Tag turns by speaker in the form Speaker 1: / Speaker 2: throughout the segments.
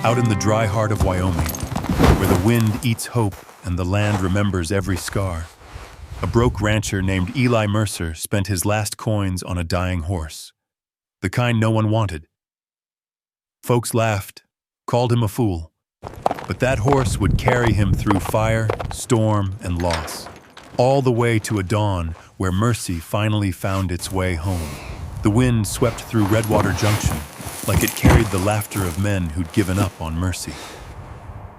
Speaker 1: Out in the dry heart of Wyoming, where the wind eats hope and the land remembers every scar, a broke rancher named Eli Mercer spent his last coins on a dying horse, the kind no one wanted. Folks laughed, called him a fool, but that horse would carry him through fire, storm, and loss, all the way to a dawn where mercy finally found its way home. The wind swept through Redwater Junction, like it carried the laughter of men who'd given up on mercy.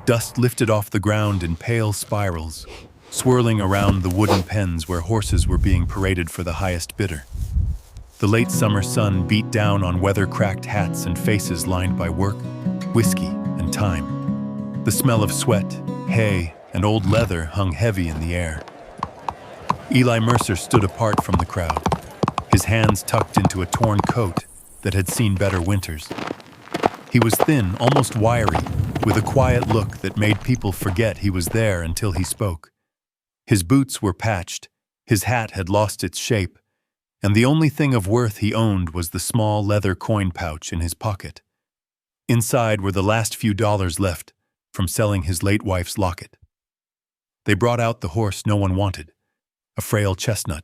Speaker 1: Dust lifted off the ground in pale spirals, swirling around the wooden pens where horses were being paraded for the highest bidder. The late summer sun beat down on weather-cracked hats and faces lined by work, whiskey, and time. The smell of sweat, hay, and old leather hung heavy in the air. Eli Mercer stood apart from the crowd, his hands tucked into a torn coat that had seen better winters. He was thin, almost wiry, with a quiet look that made people forget he was there until he spoke. His boots were patched, his hat had lost its shape, and the only thing of worth he owned was the small leather coin pouch in his pocket. Inside were the last few dollars left from selling his late wife's locket. They brought out the horse no one wanted, a frail chestnut,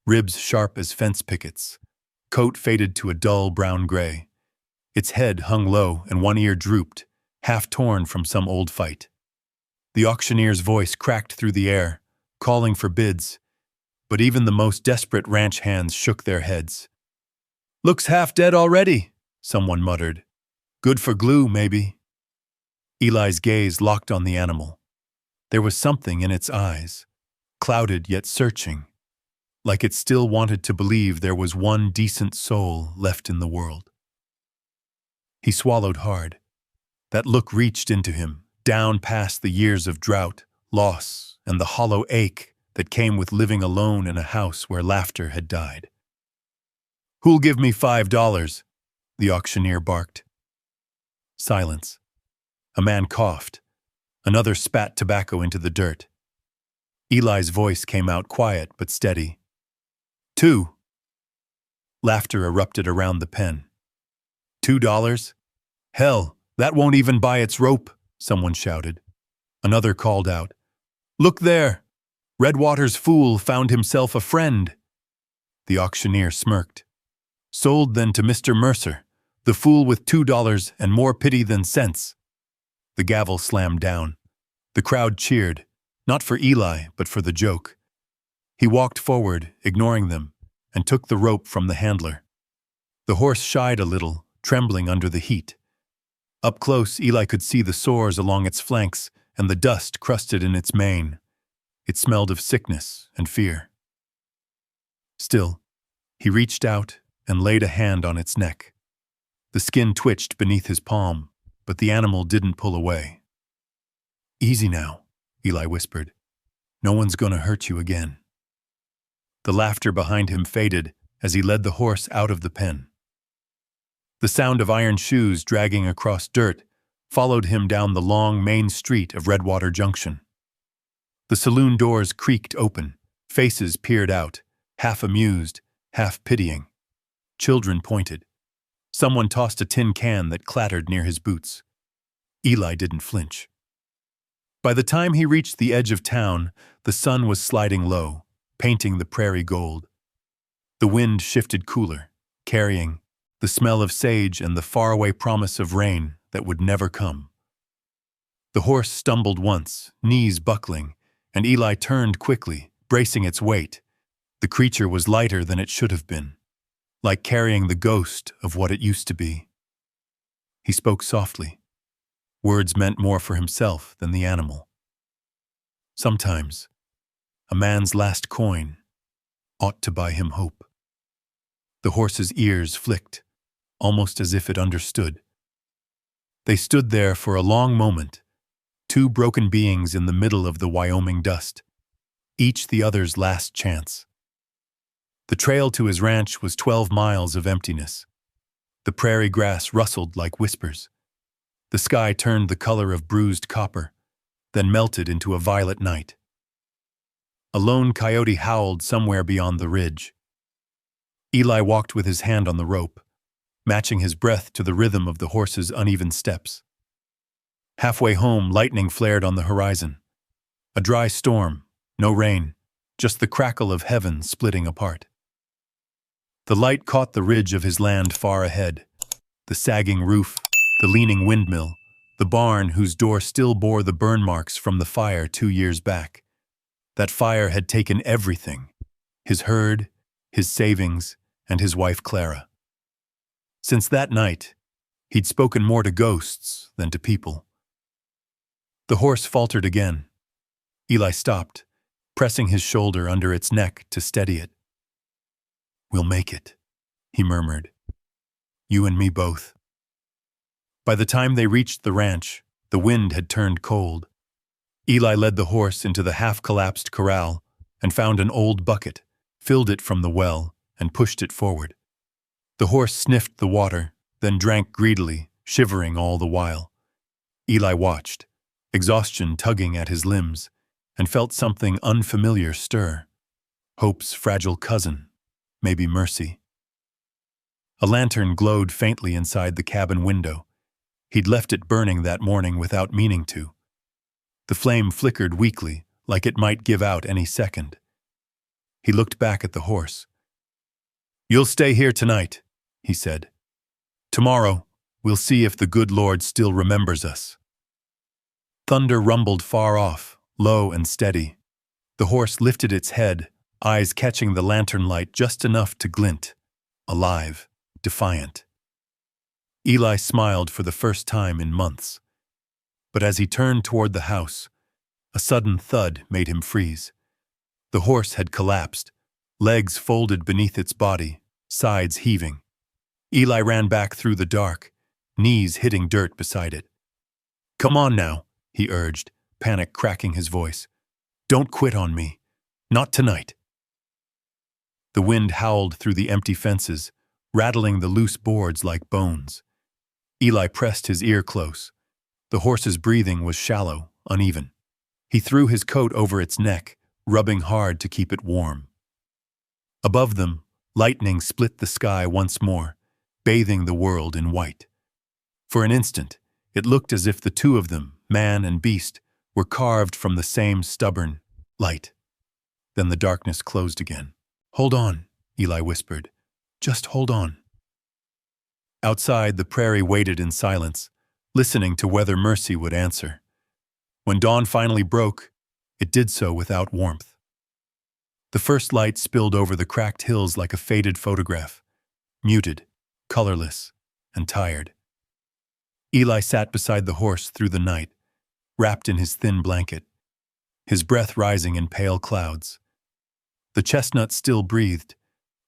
Speaker 1: ribs sharp as fence pickets, coat faded to a dull brown gray. Its head hung low and one ear drooped, half torn from some old fight. The auctioneer's voice cracked through the air, calling for bids, but even the most desperate ranch hands shook their heads. "Looks half dead already," someone muttered. "Good for glue, maybe." Eli's gaze locked on the animal. There was something in its eyes, clouded yet searching, like it still wanted to believe there was one decent soul left in the world. He swallowed hard. That look reached into him, down past the years of drought, loss, and the hollow ache that came with living alone in a house where laughter had died. "Who'll give me $5? The auctioneer barked. Silence. A man coughed. Another spat tobacco into the dirt. Eli's voice came out quiet but steady. "2." Laughter erupted around the pen. $2? Hell, that won't even buy its rope, someone shouted. Another called out, "Look there! Redwater's fool found himself a friend." The auctioneer smirked. "Sold then to Mr. Mercer, the fool with $2 and more pity than sense." The gavel slammed down. The crowd cheered, not for Eli, but for the joke. He walked forward, ignoring them, and took the rope from the handler. The horse shied a little, trembling under the heat. Up close, Eli could see the sores along its flanks and the dust crusted in its mane. It smelled of sickness and fear. Still, he reached out and laid a hand on its neck. The skin twitched beneath his palm, but the animal didn't pull away. "Easy now," Eli whispered. "No one's gonna hurt you again." The laughter behind him faded as he led the horse out of the pen. The sound of iron shoes dragging across dirt followed him down the long main street of Redwater Junction. The saloon doors creaked open, faces peered out, half amused, half pitying. Children pointed. Someone tossed a tin can that clattered near his boots. Eli didn't flinch. By the time he reached the edge of town, the sun was sliding low, painting the prairie gold. The wind shifted cooler, carrying the smell of sage and the faraway promise of rain that would never come. The horse stumbled once, knees buckling, and Eli turned quickly, bracing its weight. The creature was lighter than it should have been, like carrying the ghost of what it used to be. He spoke softly. Words meant more for himself than the animal. Sometimes, a man's last coin ought to buy him hope. The horse's ears flicked, almost as if it understood. They stood there for a long moment, two broken beings in the middle of the Wyoming dust, each the other's last chance. The trail to his ranch was 12 miles of emptiness. The prairie grass rustled like whispers. The sky turned the color of bruised copper, then melted into a violet night. A lone coyote howled somewhere beyond the ridge. Eli walked with his hand on the rope, matching his breath to the rhythm of the horse's uneven steps. Halfway home, lightning flared on the horizon. A dry storm, no rain, just the crackle of heaven splitting apart. The light caught the ridge of his land far ahead, the sagging roof, the leaning windmill, the barn whose door still bore the burn marks from the fire 2 years back. That fire had taken everything, his herd, his savings, and his wife Clara. Since that night, he'd spoken more to ghosts than to people. The horse faltered again. Eli stopped, pressing his shoulder under its neck to steady it. "We'll make it," he murmured. "You and me both." By the time they reached the ranch, the wind had turned cold. Eli led the horse into the half-collapsed corral and found an old bucket, filled it from the well, and pushed it forward. The horse sniffed the water, then drank greedily, shivering all the while. Eli watched, exhaustion tugging at his limbs, and felt something unfamiliar stir. Hope's fragile cousin, maybe Mercy. A lantern glowed faintly inside the cabin window. He'd left it burning that morning without meaning to. The flame flickered weakly, like it might give out any second. He looked back at the horse. "You'll stay here tonight," he said. "Tomorrow, we'll see if the good Lord still remembers us." Thunder rumbled far off, low and steady. The horse lifted its head, eyes catching the lantern light just enough to glint, alive, defiant. Eli smiled for the first time in months. But as he turned toward the house, a sudden thud made him freeze. The horse had collapsed, legs folded beneath its body, sides heaving. Eli ran back through the dark, knees hitting dirt beside it. "Come on now," he urged, panic cracking his voice. "Don't quit on me. Not tonight." The wind howled through the empty fences, rattling the loose boards like bones. Eli pressed his ear close. The horse's breathing was shallow, uneven. He threw his coat over its neck, rubbing hard to keep it warm. Above them, lightning split the sky once more, bathing the world in white. For an instant, it looked as if the two of them, man and beast, were carved from the same stubborn light. Then the darkness closed again. "Hold on," Eli whispered. "Just hold on." Outside, the prairie waited in silence, listening to whether Mercy would answer. When dawn finally broke, it did so without warmth. The first light spilled over the cracked hills like a faded photograph, muted, colorless, and tired. Eli sat beside the horse through the night, wrapped in his thin blanket, his breath rising in pale clouds. The chestnut still breathed,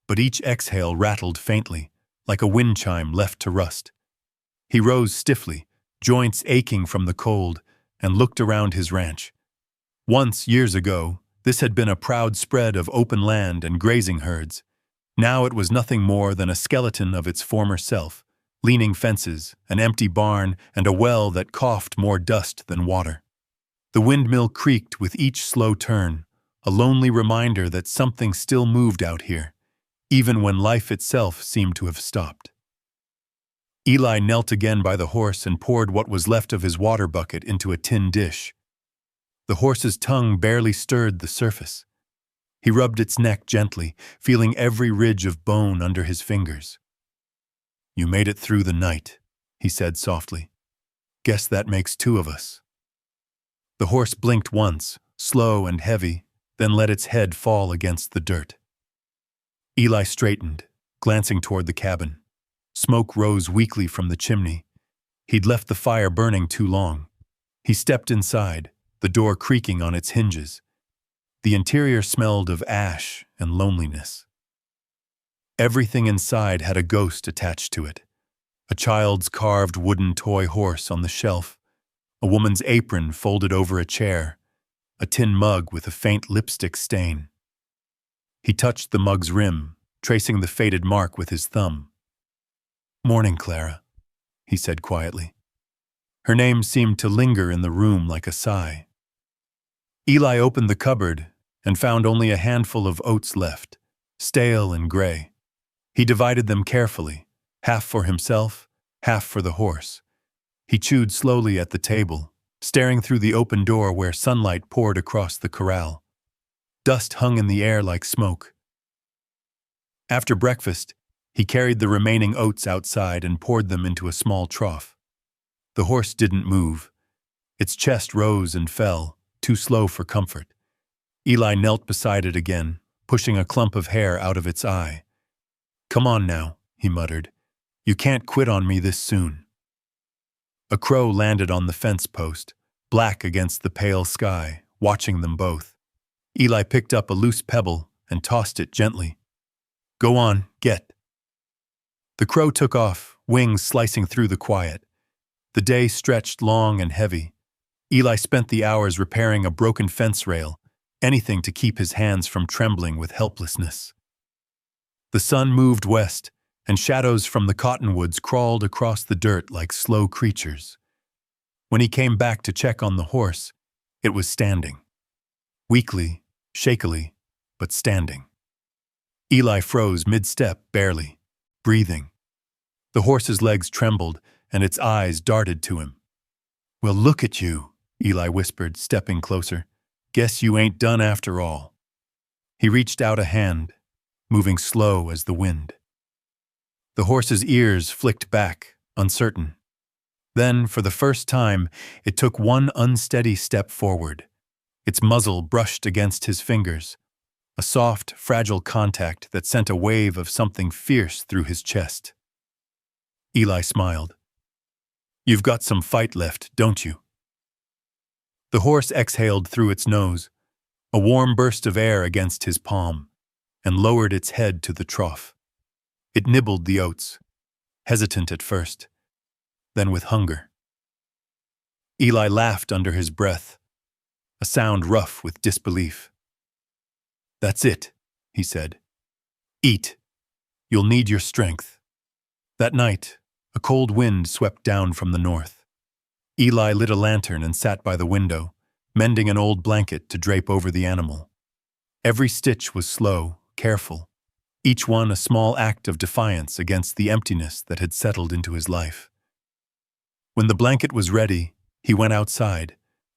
Speaker 1: but each exhale rattled faintly, like a wind chime left to rust. He rose stiffly, joints aching from the cold, and looked around his ranch. Once, years ago, this had been a proud spread of open land and grazing herds. Now it was nothing more than a skeleton of its former self, leaning fences, an empty barn, and a well that coughed more dust than water. The windmill creaked with each slow turn, a lonely reminder that something still moved out here, even when life itself seemed to have stopped. Eli knelt again by the horse and poured what was left of his water bucket into a tin dish. The horse's tongue barely stirred the surface. He rubbed its neck gently, feeling every ridge of bone under his fingers. "You made it through the night," he said softly. "Guess that makes two of us." The horse blinked once, slow and heavy, then let its head fall against the dirt. Eli straightened, glancing toward the cabin. Smoke rose weakly from the chimney. He'd left the fire burning too long. He stepped inside, the door creaking on its hinges. The interior smelled of ash and loneliness. Everything inside had a ghost attached to it. A child's carved wooden toy horse on the shelf, a woman's apron folded over a chair, a tin mug with a faint lipstick stain. He touched the mug's rim, tracing the faded mark with his thumb. "Morning, Clara," he said quietly. Her name seemed to linger in the room like a sigh. Eli opened the cupboard and found only a handful of oats left, stale and gray. He divided them carefully, half for himself, half for the horse. He chewed slowly at the table, staring through the open door where sunlight poured across the corral. Dust hung in the air like smoke. After breakfast, he carried the remaining oats outside and poured them into a small trough. The horse didn't move. Its chest rose and fell, too slow for comfort. Eli knelt beside it again, pushing a clump of hair out of its eye. "Come on now," he muttered. "You can't quit on me this soon." A crow landed on the fence post, black against the pale sky, watching them both. Eli picked up a loose pebble and tossed it gently. "Go on, get." The crow took off, wings slicing through the quiet. The day stretched long and heavy. Eli spent the hours repairing a broken fence rail, anything to keep his hands from trembling with helplessness. The sun moved west, and shadows from the cottonwoods crawled across the dirt like slow creatures. When he came back to check on the horse, it was standing. Weakly, shakily, but standing. Eli froze mid-step, barely, breathing. The horse's legs trembled, and its eyes darted to him. "Well, look at you," Eli whispered, stepping closer. "Guess you ain't done after all." He reached out a hand, moving slow as the wind. The horse's ears flicked back, uncertain. Then, for the first time, it took one unsteady step forward. Its muzzle brushed against his fingers, a soft, fragile contact that sent a wave of something fierce through his chest. Eli smiled. "You've got some fight left, don't you?" The horse exhaled through its nose, a warm burst of air against his palm, and lowered its head to the trough. It nibbled the oats, hesitant at first, then with hunger. Eli laughed under his breath, a sound rough with disbelief. "That's it," he said. "Eat. You'll need your strength." That night, a cold wind swept down from the north. Eli lit a lantern and sat by the window, mending an old blanket to drape over the animal. Every stitch was slow, careful, each one a small act of defiance against the emptiness that had settled into his life. When the blanket was ready, he went outside,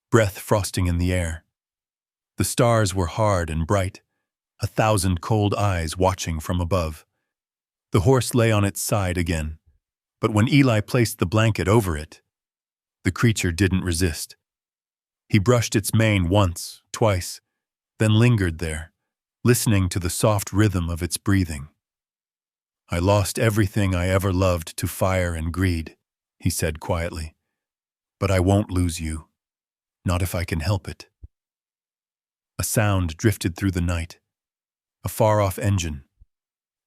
Speaker 1: breath frosting in the air. The stars were hard and bright, 1,000 cold eyes watching from above. The horse lay on its side again, but when Eli placed the blanket over it, the creature didn't resist. He brushed its mane once, twice, then lingered there, listening to the soft rhythm of its breathing. "I lost everything I ever loved to fire and greed," he said quietly. "But I won't lose you, not if I can help it." A sound drifted through the night, a far-off engine,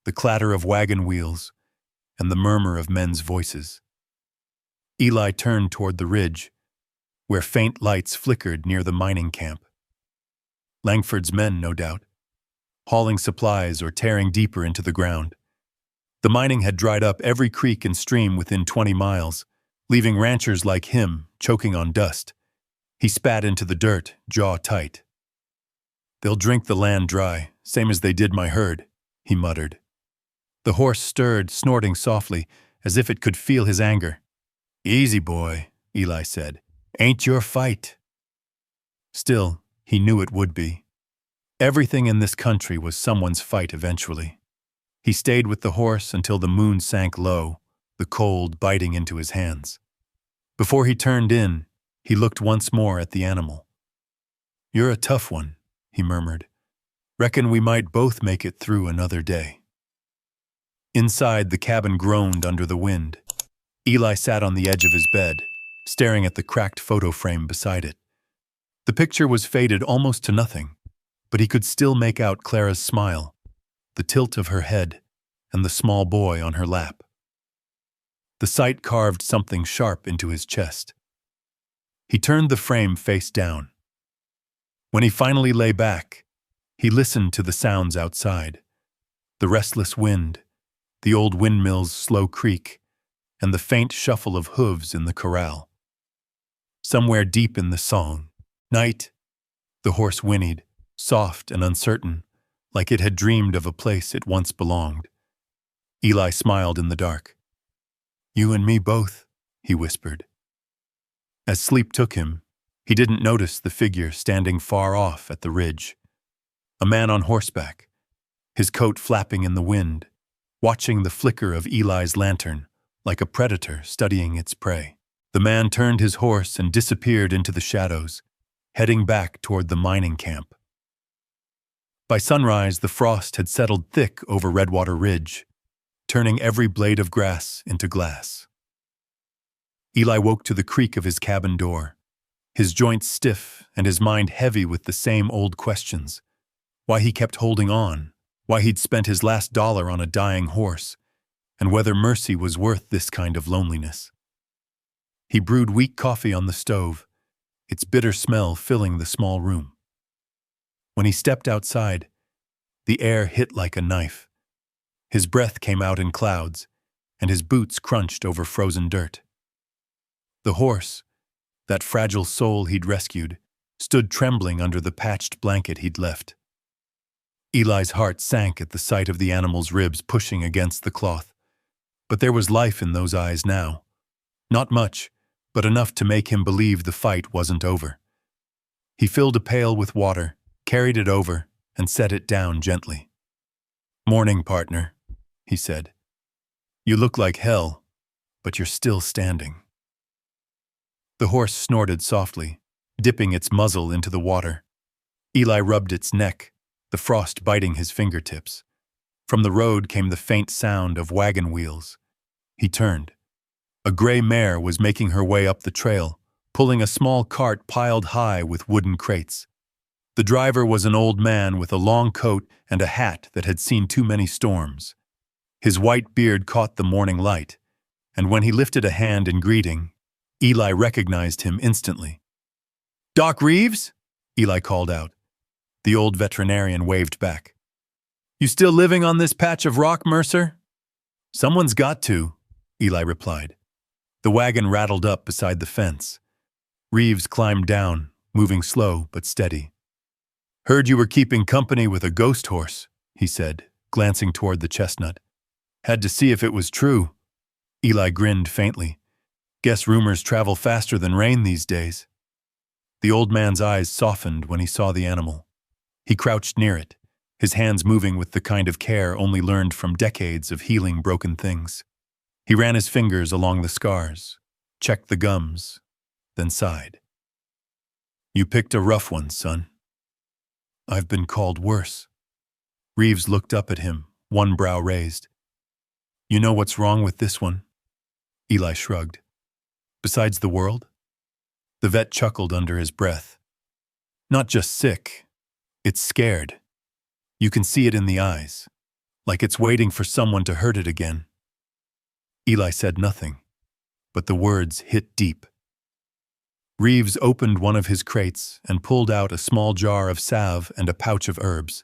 Speaker 1: the clatter of wagon wheels, and the murmur of men's voices. Eli turned toward the ridge, where faint lights flickered near the mining camp. Langford's men, no doubt, hauling supplies or tearing deeper into the ground. The mining had dried up every creek and stream within 20 miles, leaving ranchers like him choking on dust. He spat into the dirt, jaw tight. "They'll drink the land dry, same as they did my herd," he muttered. The horse stirred, snorting softly, as if it could feel his anger. "Easy, boy," Eli said. "Ain't your fight." Still, he knew it would be. Everything in this country was someone's fight eventually. He stayed with the horse until the moon sank low, the cold biting into his hands. Before he turned in, he looked once more at the animal. "You're a tough one," he murmured. "Reckon we might both make it through another day." Inside, the cabin groaned under the wind. Eli sat on the edge of his bed, staring at the cracked photo frame beside it. The picture was faded almost to nothing, but he could still make out Clara's smile, the tilt of her head, and the small boy on her lap. The sight carved something sharp into his chest. He turned the frame face down. When he finally lay back, he listened to the sounds outside, the restless wind, the old windmill's slow creak, and the faint shuffle of hooves in the corral. Somewhere deep in the song, "Night," the horse whinnied, soft and uncertain, like it had dreamed of a place it once belonged. Eli smiled in the dark. "You and me both," he whispered. As sleep took him, he didn't notice the figure standing far off at the ridge. A man on horseback, his coat flapping in the wind, watching the flicker of Eli's lantern like a predator studying its prey. The man turned his horse and disappeared into the shadows, heading back toward the mining camp. By sunrise, the frost had settled thick over Redwater Ridge, turning every blade of grass into glass. Eli woke to the creak of his cabin door, his joints stiff and his mind heavy with the same old questions. Why he kept holding on, why he'd spent his last dollar on a dying horse, and whether mercy was worth this kind of loneliness. He brewed weak coffee on the stove, its bitter smell filling the small room. When he stepped outside, the air hit like a knife. His breath came out in clouds, and his boots crunched over frozen dirt. The horse, that fragile soul he'd rescued, stood trembling under the patched blanket he'd left. Eli's heart sank at the sight of the animal's ribs pushing against the cloth. But there was life in those eyes now. Not much, but enough to make him believe the fight wasn't over. He filled a pail with water, carried it over, and set it down gently. "Morning, partner," he said. "You look like hell, but you're still standing." The horse snorted softly, dipping its muzzle into the water. Eli rubbed its neck, the frost biting his fingertips. From the road came the faint sound of wagon wheels. He turned. A gray mare was making her way up the trail, pulling a small cart piled high with wooden crates. The driver was an old man with a long coat and a hat that had seen too many storms. His white beard caught the morning light, and when he lifted a hand in greeting, Eli recognized him instantly. "Doc Reeves?" Eli called out. The old veterinarian waved back. "You still living on this patch of rock, Mercer?" "Someone's got to," Eli replied. The wagon rattled up beside the fence. Reeves climbed down, moving slow but steady. "Heard you were keeping company with a ghost horse," he said, glancing toward the chestnut. "Had to see if it was true." Eli grinned faintly. "Guess rumors travel faster than rain these days." The old man's eyes softened when he saw the animal. He crouched near it, his hands moving with the kind of care only learned from decades of healing broken things. He ran his fingers along the scars, checked the gums, then sighed. "You picked a rough one, son." "I've been called worse." Reeves looked up at him, one brow raised. "You know what's wrong with this one?" Eli shrugged. "Besides the world?" The vet chuckled under his breath. "Not just sick. It's scared. You can see it in the eyes, like it's waiting for someone to hurt it again." Eli said nothing, but the words hit deep. Reeves opened one of his crates and pulled out a small jar of salve and a pouch of herbs.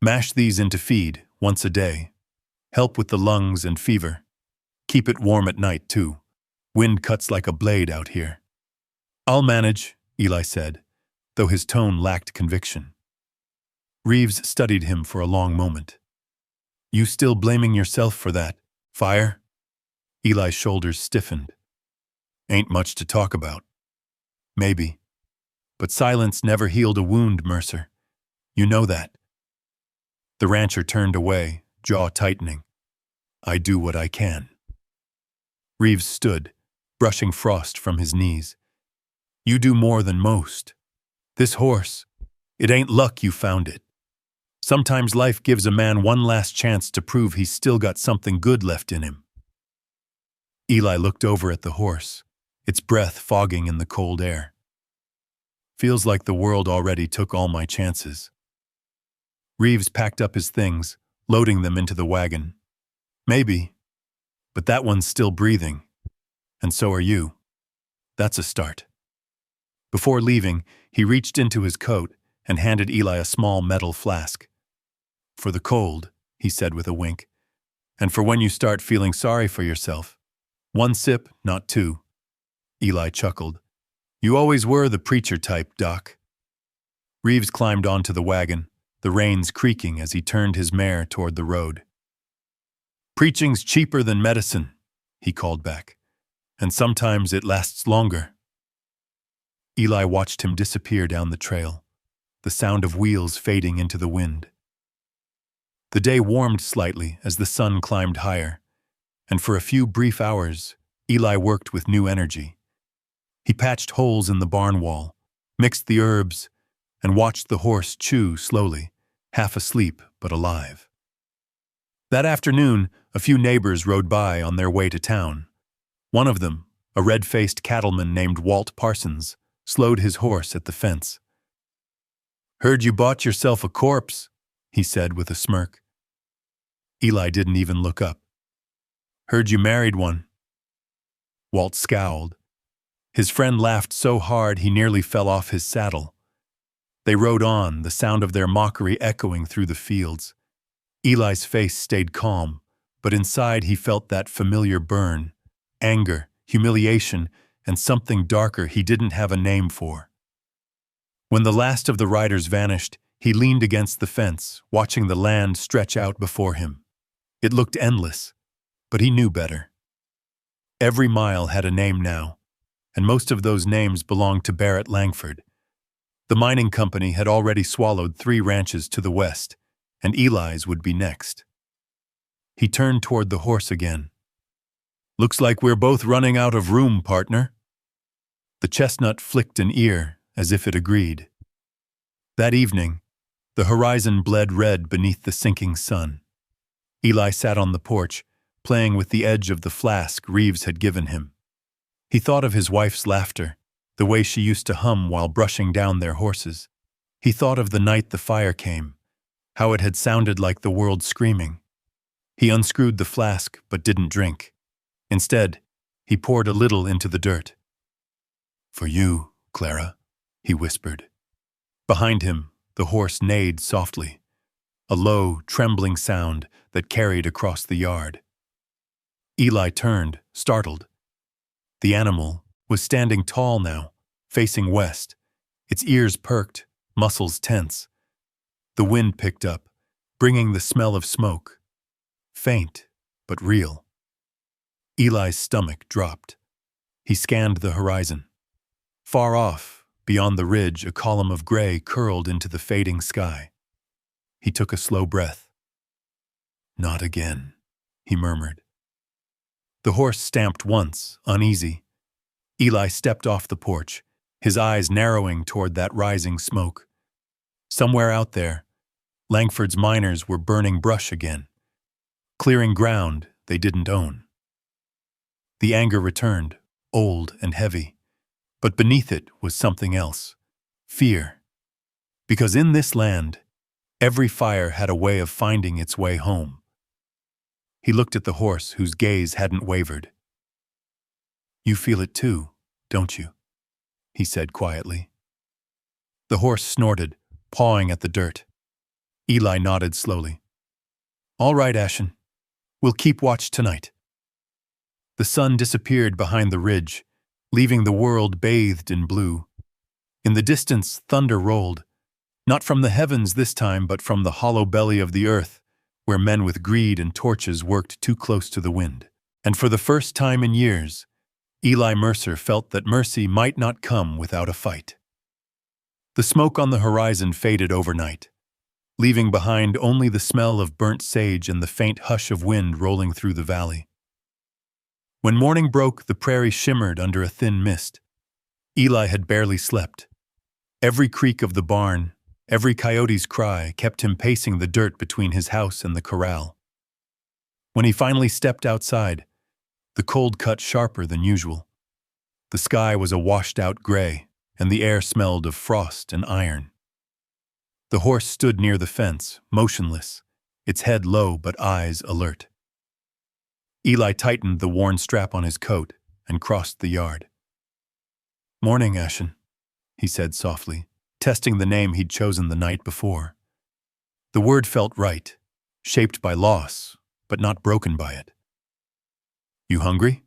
Speaker 1: "Mash these into feed once a day. Help with the lungs and fever. Keep it warm at night, too. Wind cuts like a blade out here." "I'll manage," Eli said, though his tone lacked conviction. Reeves studied him for a long moment. "You still blaming yourself for that? Fire?" Eli's shoulders stiffened. "Ain't much to talk about." "Maybe. But silence never healed a wound, Mercer. You know that." The rancher turned away, jaw tightening. "I do what I can." Reeves stood, brushing frost from his knees. "You do more than most. This horse, it ain't luck you found it. Sometimes life gives a man one last chance to prove he's still got something good left in him." Eli looked over at the horse, its breath fogging in the cold air. "Feels like the world already took all my chances." Reeves packed up his things, loading them into the wagon. "Maybe, but that one's still breathing. And so are you. That's a start." Before leaving, he reached into his coat and handed Eli a small metal flask. "For the cold," he said with a wink, "and for when you start feeling sorry for yourself. One sip, not two." Eli chuckled. "You always were the preacher type, Doc." Reeves climbed onto the wagon, the reins creaking as he turned his mare toward the road. "Preaching's cheaper than medicine," he called back. "And sometimes it lasts longer." Eli watched him disappear down the trail, the sound of wheels fading into the wind. The day warmed slightly as the sun climbed higher, and for a few brief hours, Eli worked with new energy. He patched holes in the barn wall, mixed the herbs, and watched the horse chew slowly, half asleep but alive. That afternoon, a few neighbors rode by on their way to town. One of them, a red-faced cattleman named Walt Parsons, slowed his horse at the fence. "Heard you bought yourself a corpse," he said with a smirk. Eli didn't even look up. "Heard you married one." Walt scowled. His friend laughed so hard he nearly fell off his saddle. They rode on, the sound of their mockery echoing through the fields. Eli's face stayed calm, but inside he felt that familiar burn, anger, humiliation, and something darker he didn't have a name for. When the last of the riders vanished, he leaned against the fence, watching the land stretch out before him. It looked endless, but he knew better. Every mile had a name now, and most of those names belonged to Barrett Langford. The mining company had already swallowed 3 ranches to the west, and Eli's would be next. He turned toward the horse again. "Looks like we're both running out of room, partner." The chestnut flicked an ear, as if it agreed. That evening, the horizon bled red beneath the sinking sun. Eli sat on the porch, playing with the edge of the flask Reeves had given him. He thought of his wife's laughter, the way she used to hum while brushing down their horses. He thought of the night the fire came, how it had sounded like the world screaming. He unscrewed the flask but didn't drink. Instead, he poured a little into the dirt. "For you, Clara," he whispered. Behind him, the horse neighed softly, a low, trembling sound that carried across the yard. Eli turned, startled. The animal was standing tall now, facing west, its ears perked, muscles tense. The wind picked up, bringing the smell of smoke. Faint, but real. Eli's stomach dropped. He scanned the horizon. Far off, beyond the ridge, a column of gray curled into the fading sky. He took a slow breath. "Not again," he murmured. The horse stamped once, uneasy. Eli stepped off the porch, his eyes narrowing toward that rising smoke. Somewhere out there, Langford's miners were burning brush again, clearing ground they didn't own. The anger returned, old and heavy, but beneath it was something else, fear. Because in this land, every fire had a way of finding its way home. He looked at the horse whose gaze hadn't wavered. "You feel it too, don't you?" he said quietly. The horse snorted, pawing at the dirt. Eli nodded slowly. "All right, Ashen. We'll keep watch tonight." The sun disappeared behind the ridge, leaving the world bathed in blue. In the distance, thunder rolled, not from the heavens this time, but from the hollow belly of the earth, where men with greed and torches worked too close to the wind. And for the first time in years, Eli Mercer felt that mercy might not come without a fight. The smoke on the horizon faded overnight, leaving behind only the smell of burnt sage and the faint hush of wind rolling through the valley. When morning broke, the prairie shimmered under a thin mist. Eli had barely slept. Every creak of the barn, every coyote's cry kept him pacing the dirt between his house and the corral. When he finally stepped outside, the cold cut sharper than usual. The sky was a washed-out gray, and the air smelled of frost and iron. The horse stood near the fence, motionless, its head low but eyes alert. Eli tightened the worn strap on his coat and crossed the yard. "Morning, Ashen," he said softly, testing the name he'd chosen the night before. The word felt right, shaped by loss, but not broken by it. "You hungry?"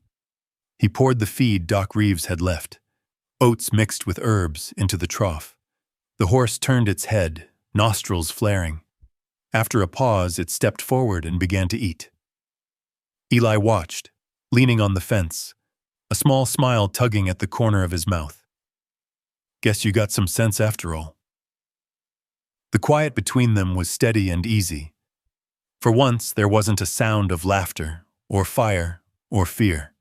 Speaker 1: He poured the feed Doc Reeves had left, oats mixed with herbs, into the trough. The horse turned its head, nostrils flaring. After a pause, it stepped forward and began to eat. Eli watched, leaning on the fence, a small smile tugging at the corner of his mouth. Guess you got some sense after all. The quiet between them was steady and easy. For once, there wasn't a sound of laughter, or fire, or fear.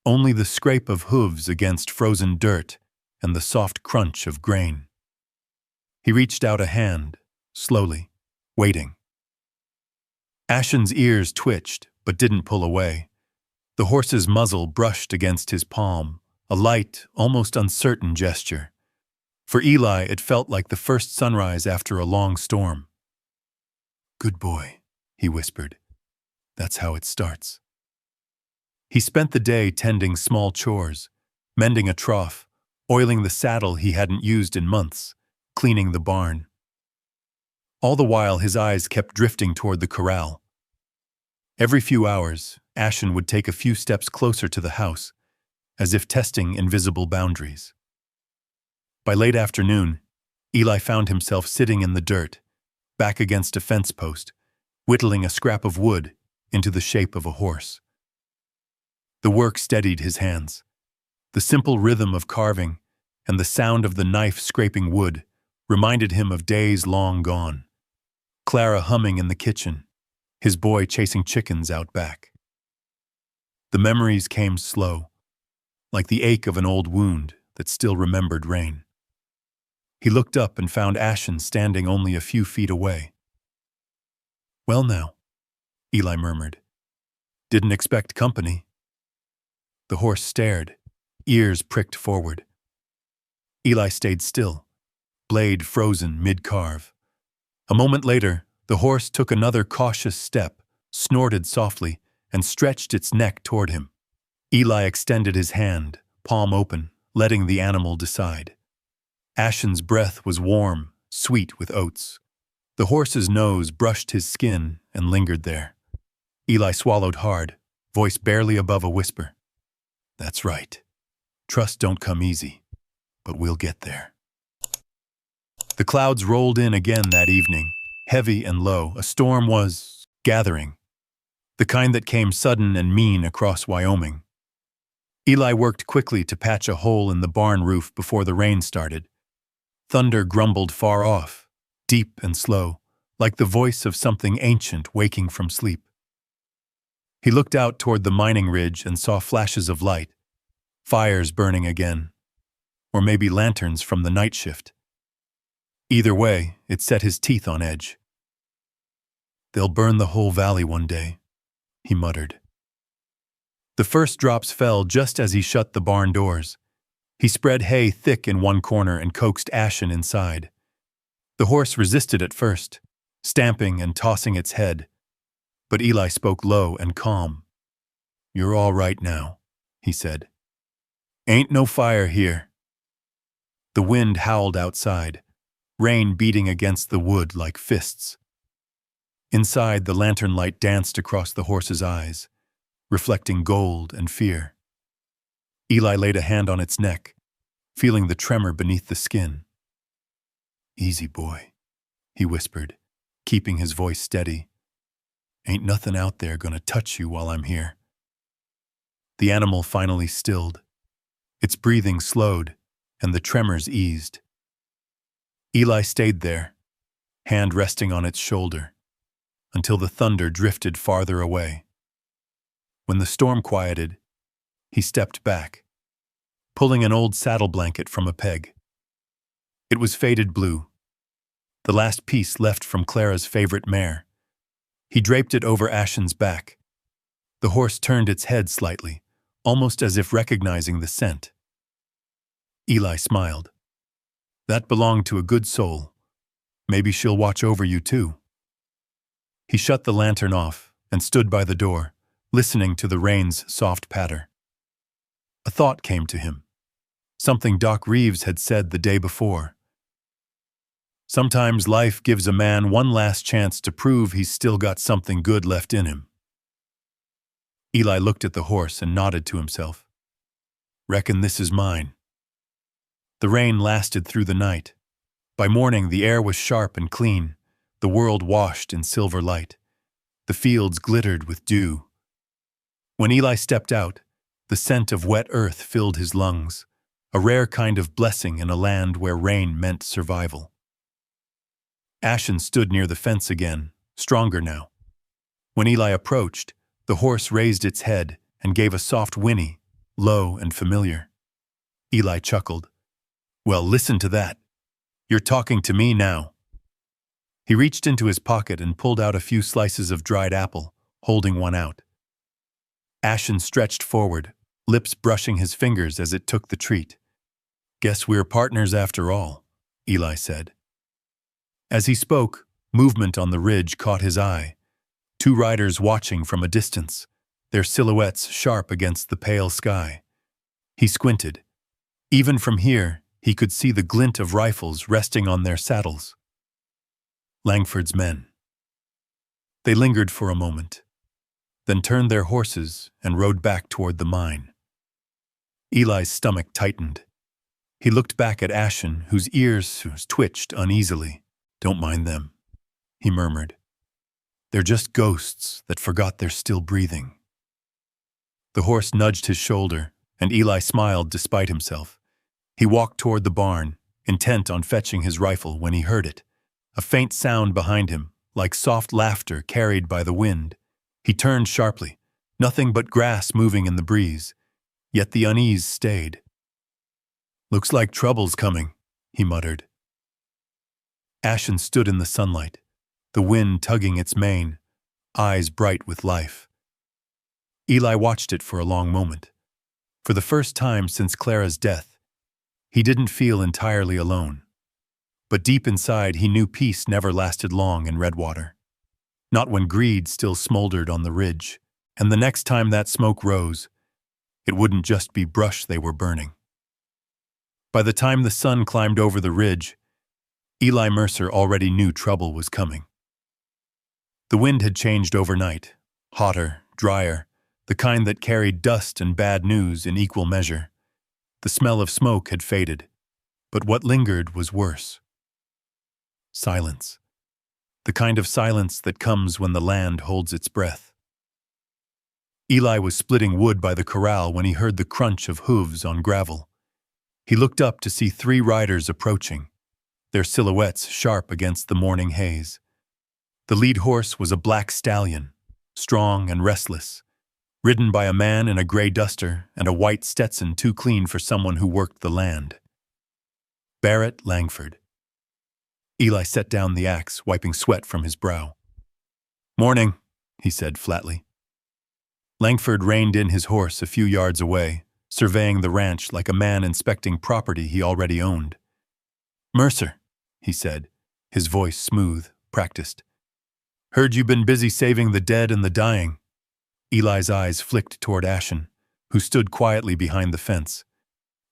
Speaker 1: Only the scrape of hooves against frozen dirt and the soft crunch of grain. He reached out a hand, slowly, waiting. Ashen's ears twitched, but didn't pull away. The horse's muzzle brushed against his palm, a light, almost uncertain gesture. For Eli, it felt like the first sunrise after a long storm. "Good boy," he whispered. "That's how it starts." He spent the day tending small chores, mending a trough, oiling the saddle he hadn't used in months, cleaning the barn. All the while, his eyes kept drifting toward the corral. Every few hours, Ashen would take a few steps closer to the house, as if testing invisible boundaries. By late afternoon, Eli found himself sitting in the dirt, back against a fence post, whittling a scrap of wood into the shape of a horse. The work steadied his hands. The simple rhythm of carving and the sound of the knife scraping wood reminded him of days long gone. Clara humming in the kitchen, his boy chasing chickens out back. The memories came slow, like the ache of an old wound that still remembered rain. He looked up and found Ashen standing only a few feet away. "Well now," Eli murmured. "Didn't expect company." The horse stared, ears pricked forward. Eli stayed still, blade frozen mid-carve. A moment later, the horse took another cautious step, snorted softly, and stretched its neck toward him. Eli extended his hand, palm open, letting the animal decide. Ashen's breath was warm, sweet with oats. The horse's nose brushed his skin and lingered there. Eli swallowed hard, voice barely above a whisper. "That's right. Trust don't come easy, but we'll get there." The clouds rolled in again that evening, heavy and low. A storm was gathering, the kind that came sudden and mean across Wyoming. Eli worked quickly to patch a hole in the barn roof before the rain started. Thunder grumbled far off, deep and slow, like the voice of something ancient waking from sleep. He looked out toward the mining ridge and saw flashes of light, fires burning again, or maybe lanterns from the night shift. Either way, it set his teeth on edge. "They'll burn the whole valley one day," he muttered. The first drops fell just as he shut the barn doors. He spread hay thick in one corner and coaxed Ashen inside. The horse resisted at first, stamping and tossing its head. But Eli spoke low and calm. "You're all right now," he said. "Ain't no fire here." The wind howled outside, rain beating against the wood like fists. Inside, the lantern light danced across the horse's eyes, reflecting gold and fear. Eli laid a hand on its neck, feeling the tremor beneath the skin. "Easy, boy," he whispered, keeping his voice steady. "Ain't nothing out there gonna touch you while I'm here." The animal finally stilled. Its breathing slowed, and the tremors eased. Eli stayed there, hand resting on its shoulder, until the thunder drifted farther away. When the storm quieted, he stepped back, pulling an old saddle blanket from a peg. It was faded blue, the last piece left from Clara's favorite mare. He draped it over Ashen's back. The horse turned its head slightly, almost as if recognizing the scent. Eli smiled. "That belonged to a good soul. Maybe she'll watch over you too." He shut the lantern off and stood by the door, listening to the rain's soft patter. A thought came to him, something Doc Reeves had said the day before. Sometimes life gives a man one last chance to prove he's still got something good left in him. Eli looked at the horse and nodded to himself. "Reckon this is mine." The rain lasted through the night. By morning, the air was sharp and clean, the world washed in silver light. The fields glittered with dew. When Eli stepped out, the scent of wet earth filled his lungs, a rare kind of blessing in a land where rain meant survival. Ashen stood near the fence again, stronger now. When Eli approached, the horse raised its head and gave a soft whinny, low and familiar. Eli chuckled. "Well, listen to that. You're talking to me now." He reached into his pocket and pulled out a few slices of dried apple, holding one out. Ashen stretched forward, lips brushing his fingers as it took the treat. "Guess we're partners after all," Eli said. As he spoke, movement on the ridge caught his eye. Two riders watching from a distance, their silhouettes sharp against the pale sky. He squinted. Even from here, he could see the glint of rifles resting on their saddles. Langford's men. They lingered for a moment, then turned their horses and rode back toward the mine. Eli's stomach tightened. He looked back at Ashen, whose ears twitched uneasily. "Don't mind them," he murmured. "They're just ghosts that forgot they're still breathing." The horse nudged his shoulder, and Eli smiled despite himself. He walked toward the barn, intent on fetching his rifle when he heard it. A faint sound behind him, like soft laughter carried by the wind. He turned sharply, nothing but grass moving in the breeze, yet the unease stayed. "Looks like trouble's coming," he muttered. Ashen stood in the sunlight, the wind tugging its mane, eyes bright with life. Eli watched it for a long moment. For the first time since Clara's death, he didn't feel entirely alone. But deep inside, he knew peace never lasted long in Redwater. Not when greed still smoldered on the ridge, and the next time that smoke rose, it wouldn't just be brush they were burning. By the time the sun climbed over the ridge, Eli Mercer already knew trouble was coming. The wind had changed overnight, hotter, drier, the kind that carried dust and bad news in equal measure. The smell of smoke had faded, but what lingered was worse. Silence. The kind of silence that comes when the land holds its breath. Eli was splitting wood by the corral when he heard the crunch of hooves on gravel. He looked up to see 3 riders approaching, their silhouettes sharp against the morning haze. The lead horse was a black stallion, strong and restless, ridden by a man in a gray duster and a white Stetson too clean for someone who worked the land. Barrett Langford. Eli set down the axe, wiping sweat from his brow. "Morning," he said flatly. Langford reined in his horse a few yards away, surveying the ranch like a man inspecting property he already owned. "Mercer," he said, his voice smooth, practiced. "Heard you've been busy saving the dead and the dying." Eli's eyes flicked toward Ashen, who stood quietly behind the fence.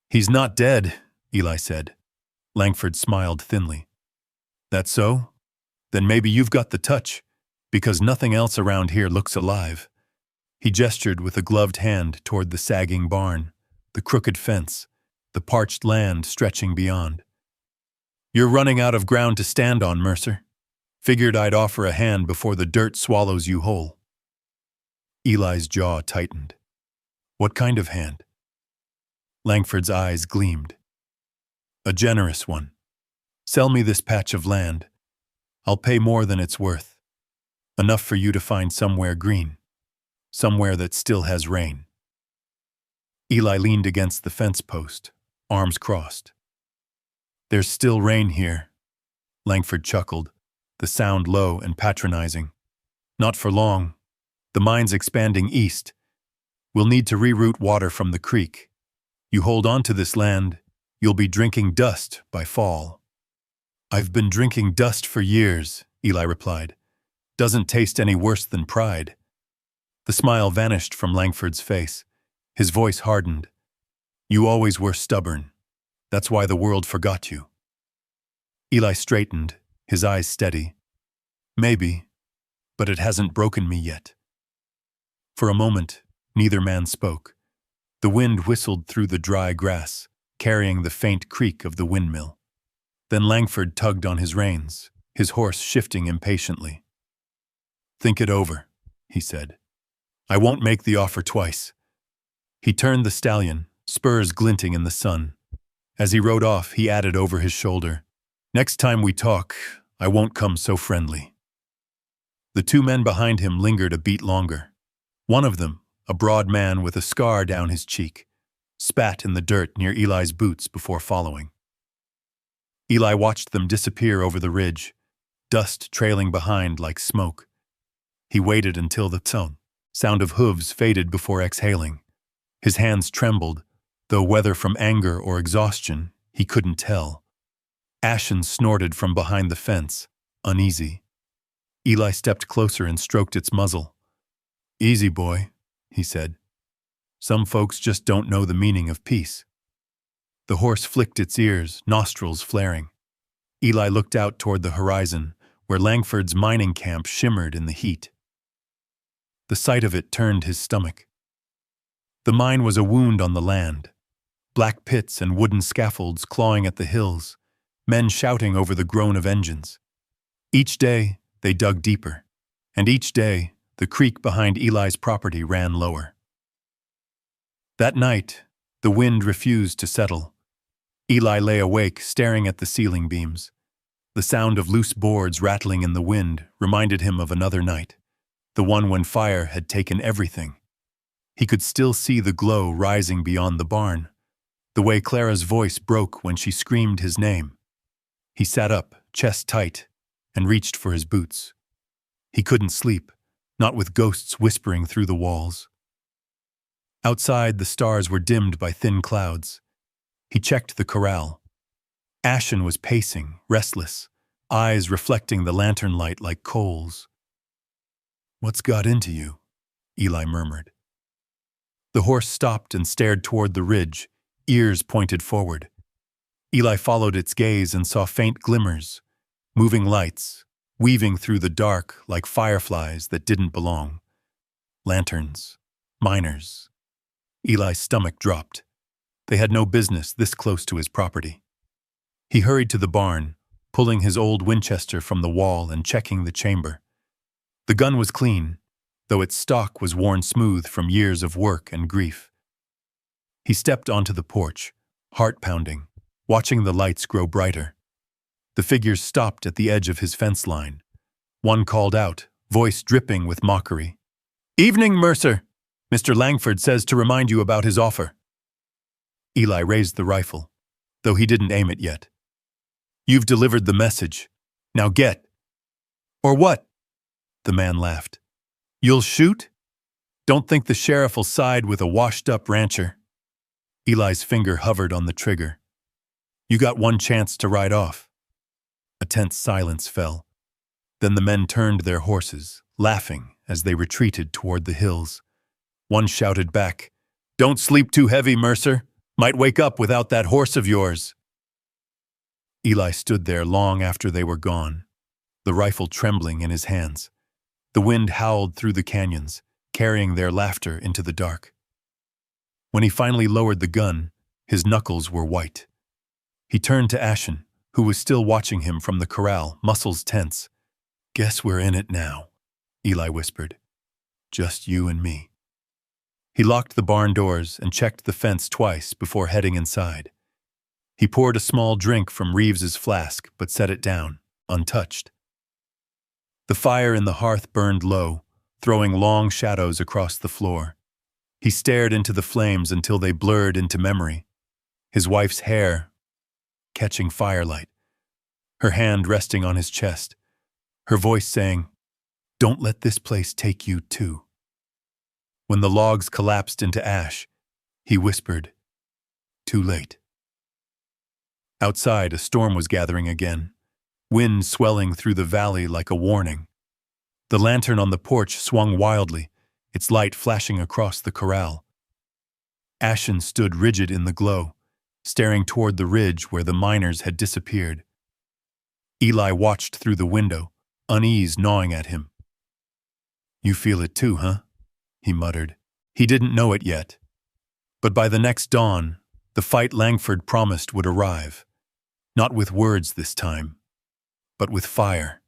Speaker 1: "He's not dead," Eli said. Langford smiled thinly. "That so? Then maybe you've got the touch, because nothing else around here looks alive." He gestured with a gloved hand toward the sagging barn, the crooked fence, the parched land stretching beyond. "You're running out of ground to stand on, Mercer. Figured I'd offer a hand before the dirt swallows you whole." Eli's jaw tightened. "What kind of hand?" Langford's eyes gleamed. "A generous one. Sell me this patch of land. I'll pay more than it's worth. Enough for you to find somewhere green. Somewhere that still has rain." Eli leaned against the fence post, arms crossed. "There's still rain here," Langford chuckled, the sound low and patronizing. "Not for long. The mine's expanding east. We'll need to reroute water from the creek. You hold on to this land, you'll be drinking dust by fall." "I've been drinking dust for years," Eli replied. "Doesn't taste any worse than pride." The smile vanished from Langford's face. His voice hardened. "You always were stubborn. That's why the world forgot you." Eli straightened, his eyes steady. "Maybe, but it hasn't broken me yet." For a moment, neither man spoke. The wind whistled through the dry grass, carrying the faint creak of the windmill. Then Langford tugged on his reins, his horse shifting impatiently. "Think it over," he said. "I won't make the offer twice." He turned the stallion, spurs glinting in the sun, As he rode off, he added over his shoulder, "Next time we talk, I won't come so friendly." The two men behind him lingered a beat longer. One of them, a broad man with a scar down his cheek, spat in the dirt near Eli's boots before following. Eli watched them disappear over the ridge, dust trailing behind like smoke. He waited until the sound of hooves faded before exhaling. His hands trembled, though whether from anger or exhaustion, he couldn't tell. Ashen snorted from behind the fence, uneasy. Eli stepped closer and stroked its muzzle. "Easy, boy," he said. "Some folks just don't know the meaning of peace." The horse flicked its ears, nostrils flaring. Eli looked out toward the horizon, where Langford's mining camp shimmered in the heat. The sight of it turned his stomach. The mine was a wound on the land. Black pits and wooden scaffolds clawing at the hills, men shouting over the groan of engines. Each day, they dug deeper, and each day, the creek behind Eli's property ran lower. That night, the wind refused to settle. Eli lay awake, staring at the ceiling beams. The sound of loose boards rattling in the wind reminded him of another night, the one when fire had taken everything. He could still see the glow rising beyond the barn, the way Clara's voice broke when she screamed his name. He sat up, chest tight, and reached for his boots. He couldn't sleep, not with ghosts whispering through the walls. Outside, the stars were dimmed by thin clouds. He checked the corral. Ashen was pacing, restless, eyes reflecting the lantern light like coals. "What's got into you?" Eli murmured. The horse stopped and stared toward the ridge, ears pointed forward. Eli followed its gaze and saw faint glimmers, moving lights, weaving through the dark like fireflies that didn't belong. Lanterns, miners. Eli's stomach dropped. They had no business this close to his property. He hurried to the barn, pulling his old Winchester from the wall and checking the chamber. The gun was clean, though its stock was worn smooth from years of work and grief. He stepped onto the porch, heart pounding, watching the lights grow brighter. The figures stopped at the edge of his fence line. One called out, voice dripping with mockery. "Evening, Mercer! Mr. Langford says to remind you about his offer." Eli raised the rifle, though he didn't aim it yet. "You've delivered the message. Now get." "Or what?" The man laughed. "You'll shoot? Don't think the sheriff'll side with a washed-up rancher." Eli's finger hovered on the trigger. "You got one chance to ride off." A tense silence fell. Then the men turned their horses, laughing as they retreated toward the hills. One shouted back, "Don't sleep too heavy, Mercer. Might wake up without that horse of yours." Eli stood there long after they were gone, the rifle trembling in his hands. The wind howled through the canyons, carrying their laughter into the dark. When he finally lowered the gun, his knuckles were white. He turned to Ashen, who was still watching him from the corral, muscles tense. "Guess we're in it now," Eli whispered. "Just you and me." He locked the barn doors and checked the fence twice before heading inside. He poured a small drink from Reeves's flask but set it down, untouched. The fire in the hearth burned low, throwing long shadows across the floor. He stared into the flames until they blurred into memory. His wife's hair catching firelight, her hand resting on his chest, her voice saying, "Don't let this place take you too." When the logs collapsed into ash, he whispered, "Too late." Outside, a storm was gathering again, wind swelling through the valley like a warning. The lantern on the porch swung wildly, its light flashing across the corral. Ashen stood rigid in the glow, staring toward the ridge where the miners had disappeared. Eli watched through the window, unease gnawing at him. "You feel it too, huh?" he muttered. He didn't know it yet. But by the next dawn, the fight Langford promised would arrive. Not with words this time, but with fire.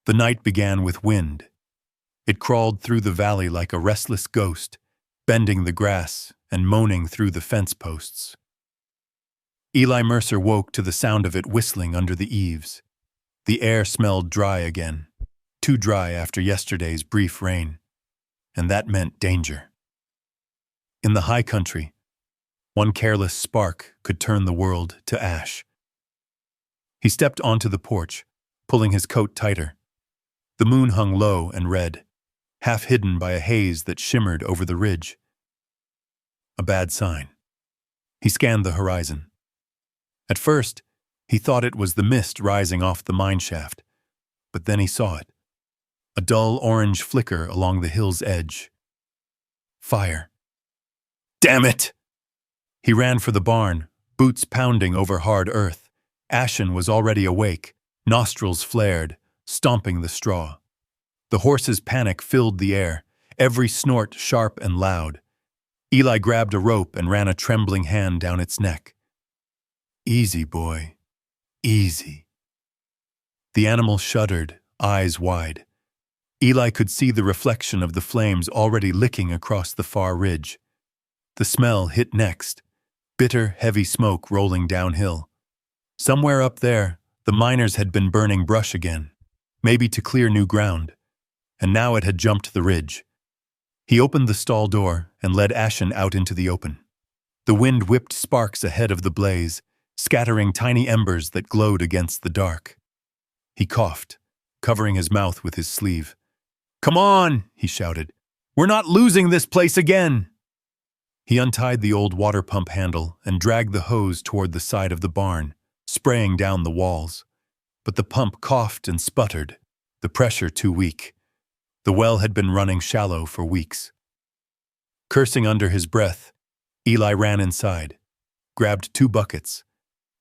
Speaker 1: The night began with wind. It crawled through the valley like a restless ghost, bending the grass and moaning through the fence posts. Eli Mercer woke to the sound of it whistling under the eaves. The air smelled dry again, too dry after yesterday's brief rain, and that meant danger. In the high country, one careless spark could turn the world to ash. He stepped onto the porch, pulling his coat tighter. The moon hung low and red, half hidden by a haze that shimmered over the ridge. A bad sign. He scanned the horizon. At first, he thought it was the mist rising off the mine shaft, but then he saw it. A dull orange flicker along the hill's edge. Fire. Damn it! He ran for the barn, boots pounding over hard earth. Ashen was already awake, nostrils flared, stomping the straw. The horse's panic filled the air, every snort sharp and loud. Eli grabbed a rope and ran a trembling hand down its neck. Easy, boy. Easy. The animal shuddered, eyes wide. Eli could see the reflection of the flames already licking across the far ridge. The smell hit next, bitter, heavy smoke rolling downhill. Somewhere up there, the miners had been burning brush again, maybe to clear new ground, and now it had jumped the ridge. He opened the stall door and led Ashen out into the open. The wind whipped sparks ahead of the blaze, scattering tiny embers that glowed against the dark. He coughed, covering his mouth with his sleeve. "Come on," he shouted. "We're not losing this place again." He untied the old water pump handle and dragged the hose toward the side of the barn, spraying down the walls. But the pump coughed and sputtered, the pressure too weak. The well had been running shallow for weeks. Cursing under his breath, Eli ran inside, grabbed 2 buckets,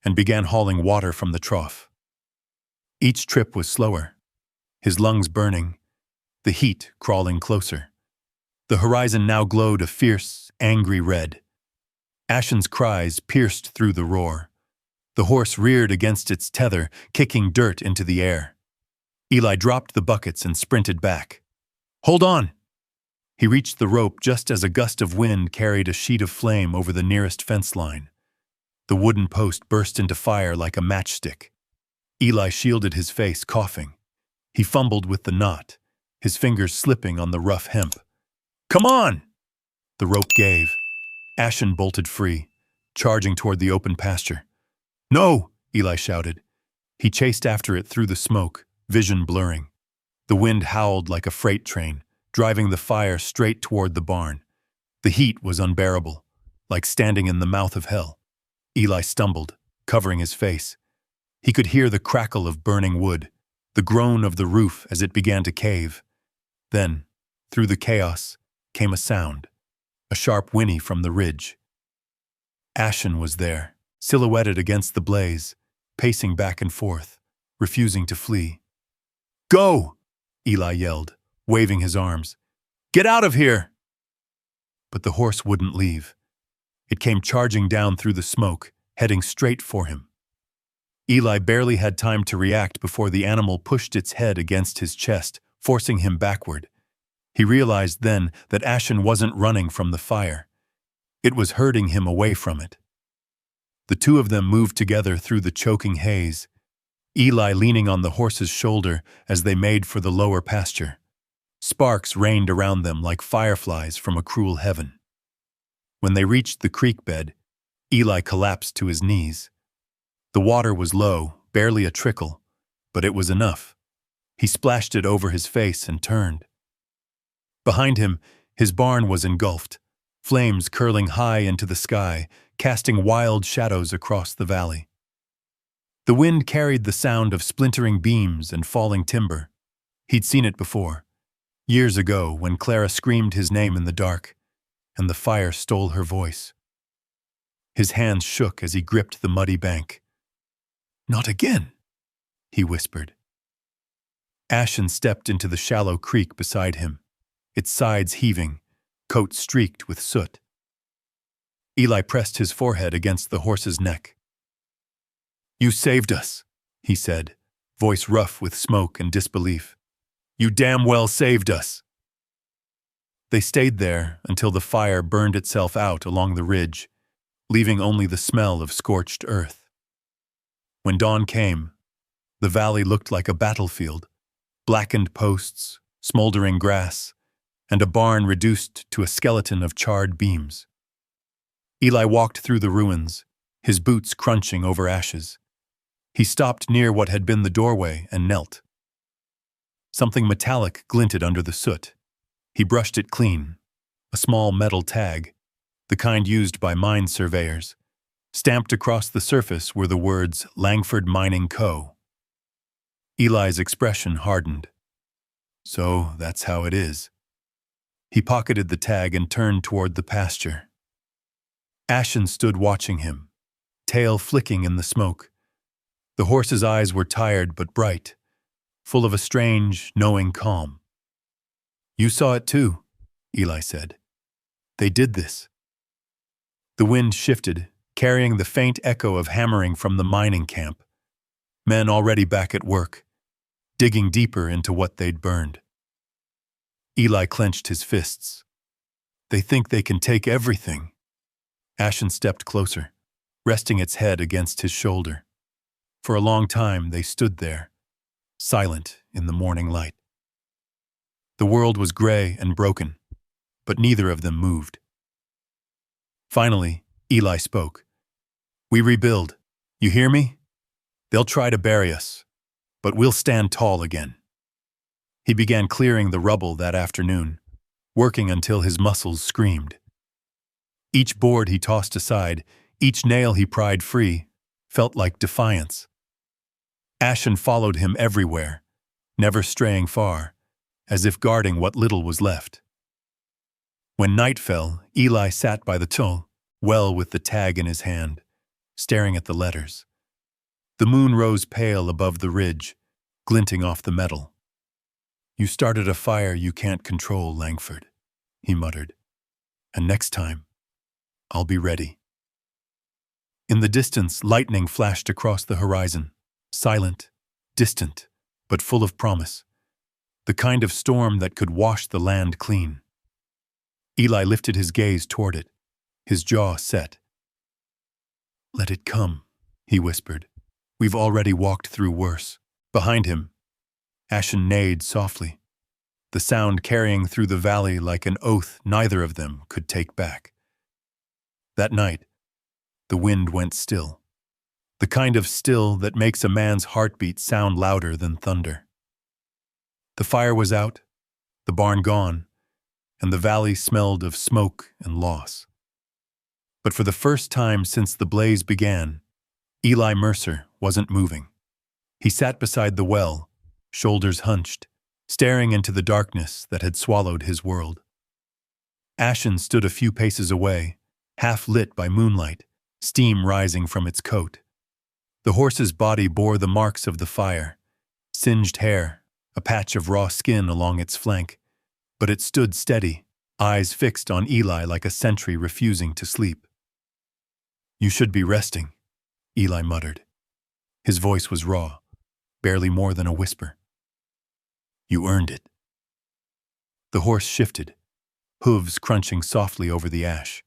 Speaker 1: and began hauling water from the trough. Each trip was slower, his lungs burning, the heat crawling closer. The horizon now glowed a fierce, angry red. Ashen's cries pierced through the roar. The horse reared against its tether, kicking dirt into the air. Eli dropped the buckets and sprinted back. "Hold on!" He reached the rope just as a gust of wind carried a sheet of flame over the nearest fence line. The wooden post burst into fire like a matchstick. Eli shielded his face, coughing. He fumbled with the knot, his fingers slipping on the rough hemp. "Come on!" The rope gave. Ashen bolted free, charging toward the open pasture. "No!" Eli shouted. He chased after it through the smoke, vision blurring. The wind howled like a freight train, driving the fire straight toward the barn. The heat was unbearable, like standing in the mouth of hell. Eli stumbled, covering his face. He could hear the crackle of burning wood, the groan of the roof as it began to cave. Then, through the chaos, came a sound, a sharp whinny from the ridge. Ashen was there, silhouetted against the blaze, pacing back and forth, refusing to flee. "Go!" Eli yelled, waving his arms. "Get out of here!" But the horse wouldn't leave. It came charging down through the smoke, heading straight for him. Eli barely had time to react before the animal pushed its head against his chest, forcing him backward. He realized then that Ashen wasn't running from the fire. It was herding him away from it. The two of them moved together through the choking haze, Eli leaning on the horse's shoulder as they made for the lower pasture. Sparks rained around them like fireflies from a cruel heaven. When they reached the creek bed, Eli collapsed to his knees. The water was low, barely a trickle, but it was enough. He splashed it over his face and turned. Behind him, his barn was engulfed, flames curling high into the sky, casting wild shadows across the valley. The wind carried the sound of splintering beams and falling timber. He'd seen it before, years ago when Clara screamed his name in the dark, and the fire stole her voice. His hands shook as he gripped the muddy bank. "Not again," he whispered. Ashen stepped into the shallow creek beside him, its sides heaving, coat streaked with soot. Eli pressed his forehead against the horse's neck. "You saved us," he said, voice rough with smoke and disbelief. "You damn well saved us." They stayed there until the fire burned itself out along the ridge, leaving only the smell of scorched earth. When dawn came, the valley looked like a battlefield, blackened posts, smoldering grass, and a barn reduced to a skeleton of charred beams. Eli walked through the ruins, his boots crunching over ashes. He stopped near what had been the doorway and knelt. Something metallic glinted under the soot. He brushed it clean, a small metal tag, the kind used by mine surveyors. Stamped across the surface were the words Langford Mining Co. Eli's expression hardened. So that's how it is. He pocketed the tag and turned toward the pasture. Ashen stood watching him, tail flicking in the smoke. The horse's eyes were tired but bright, full of a strange, knowing calm. "You saw it too," Eli said. "They did this." The wind shifted, carrying the faint echo of hammering from the mining camp. Men already back at work, digging deeper into what they'd burned. Eli clenched his fists. "They think they can take everything." Ashen stepped closer, resting its head against his shoulder. For a long time they stood there, silent in the morning light. The world was gray and broken, but neither of them moved. Finally, Eli spoke. "We rebuild. You hear me? They'll try to bury us, but we'll stand tall again." He began clearing the rubble that afternoon, working until his muscles screamed. Each board he tossed aside, each nail he pried free, felt like defiance. Ashen followed him everywhere, never straying far, as if guarding what little was left. When night fell, Eli sat by the toll, well with the tag in his hand, staring at the letters. The moon rose pale above the ridge, glinting off the metal. "You started a fire you can't control, Langford," he muttered. "And next time, I'll be ready." In the distance, lightning flashed across the horizon, silent, distant, but full of promise. The kind of storm that could wash the land clean. Eli lifted his gaze toward it, his jaw set. "Let it come," he whispered. "We've already walked through worse." Behind him, Ashen neighed softly, the sound carrying through the valley like an oath neither of them could take back. That night, the wind went still, the kind of still that makes a man's heartbeat sound louder than thunder. The fire was out, the barn gone, and the valley smelled of smoke and loss. But for the first time since the blaze began, Eli Mercer wasn't moving. He sat beside the well, shoulders hunched, staring into the darkness that had swallowed his world. Ashen stood a few paces away, half lit by moonlight, steam rising from its coat. The horse's body bore the marks of the fire, singed hair, a patch of raw skin along its flank, but it stood steady, eyes fixed on Eli like a sentry refusing to sleep. "You should be resting," Eli muttered. His voice was raw, barely more than a whisper. "You earned it." The horse shifted, hooves crunching softly over the ash.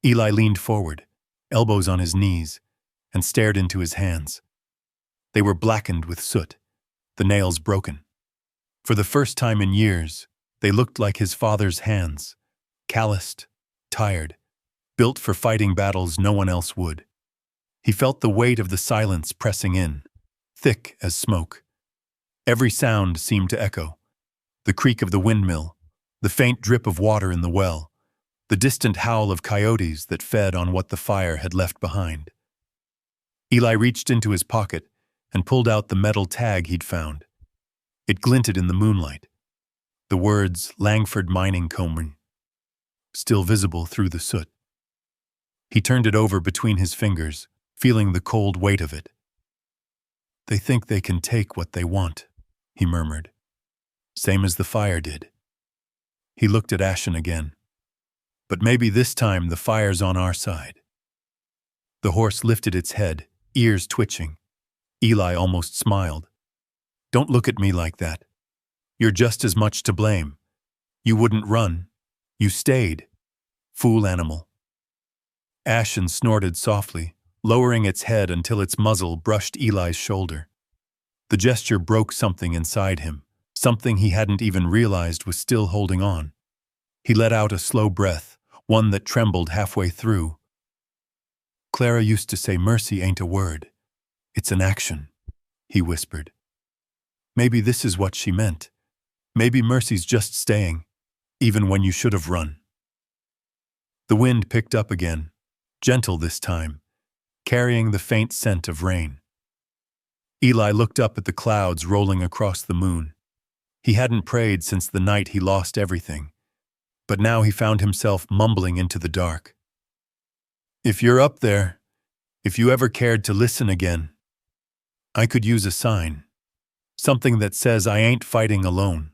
Speaker 1: Eli leaned forward, elbows on his knees, and stared into his hands. They were blackened with soot, the nails broken. For the first time in years, they looked like his father's hands, calloused, tired, built for fighting battles no one else would. He felt the weight of the silence pressing in, thick as smoke. Every sound seemed to echo: the creak of the windmill, the faint drip of water in the well, the distant howl of coyotes that fed on what the fire had left behind. Eli reached into his pocket and pulled out the metal tag he'd found. It glinted in the moonlight. The words Langford Mining Co. still visible through the soot. He turned it over between his fingers, feeling the cold weight of it. "They think they can take what they want," he murmured. "Same as the fire did." He looked at Ashen again. "But maybe this time the fire's on our side." The horse lifted its head, ears twitching. Eli almost smiled. "Don't look at me like that. You're just as much to blame. You wouldn't run. You stayed. Fool animal." Ashen snorted softly, lowering its head until its muzzle brushed Eli's shoulder. The gesture broke something inside him, something he hadn't even realized was still holding on. He let out a slow breath, one that trembled halfway through. Clara used to say mercy ain't a word. It's an action, he whispered. Maybe this is what she meant. Maybe mercy's just staying, even when you should have run. The wind picked up again, gentle this time, carrying the faint scent of rain. Eli looked up at the clouds rolling across the moon. He hadn't prayed since the night he lost everything, but now he found himself mumbling into the dark. If you're up there, if you ever cared to listen again, I could use a sign, something that says I ain't fighting alone.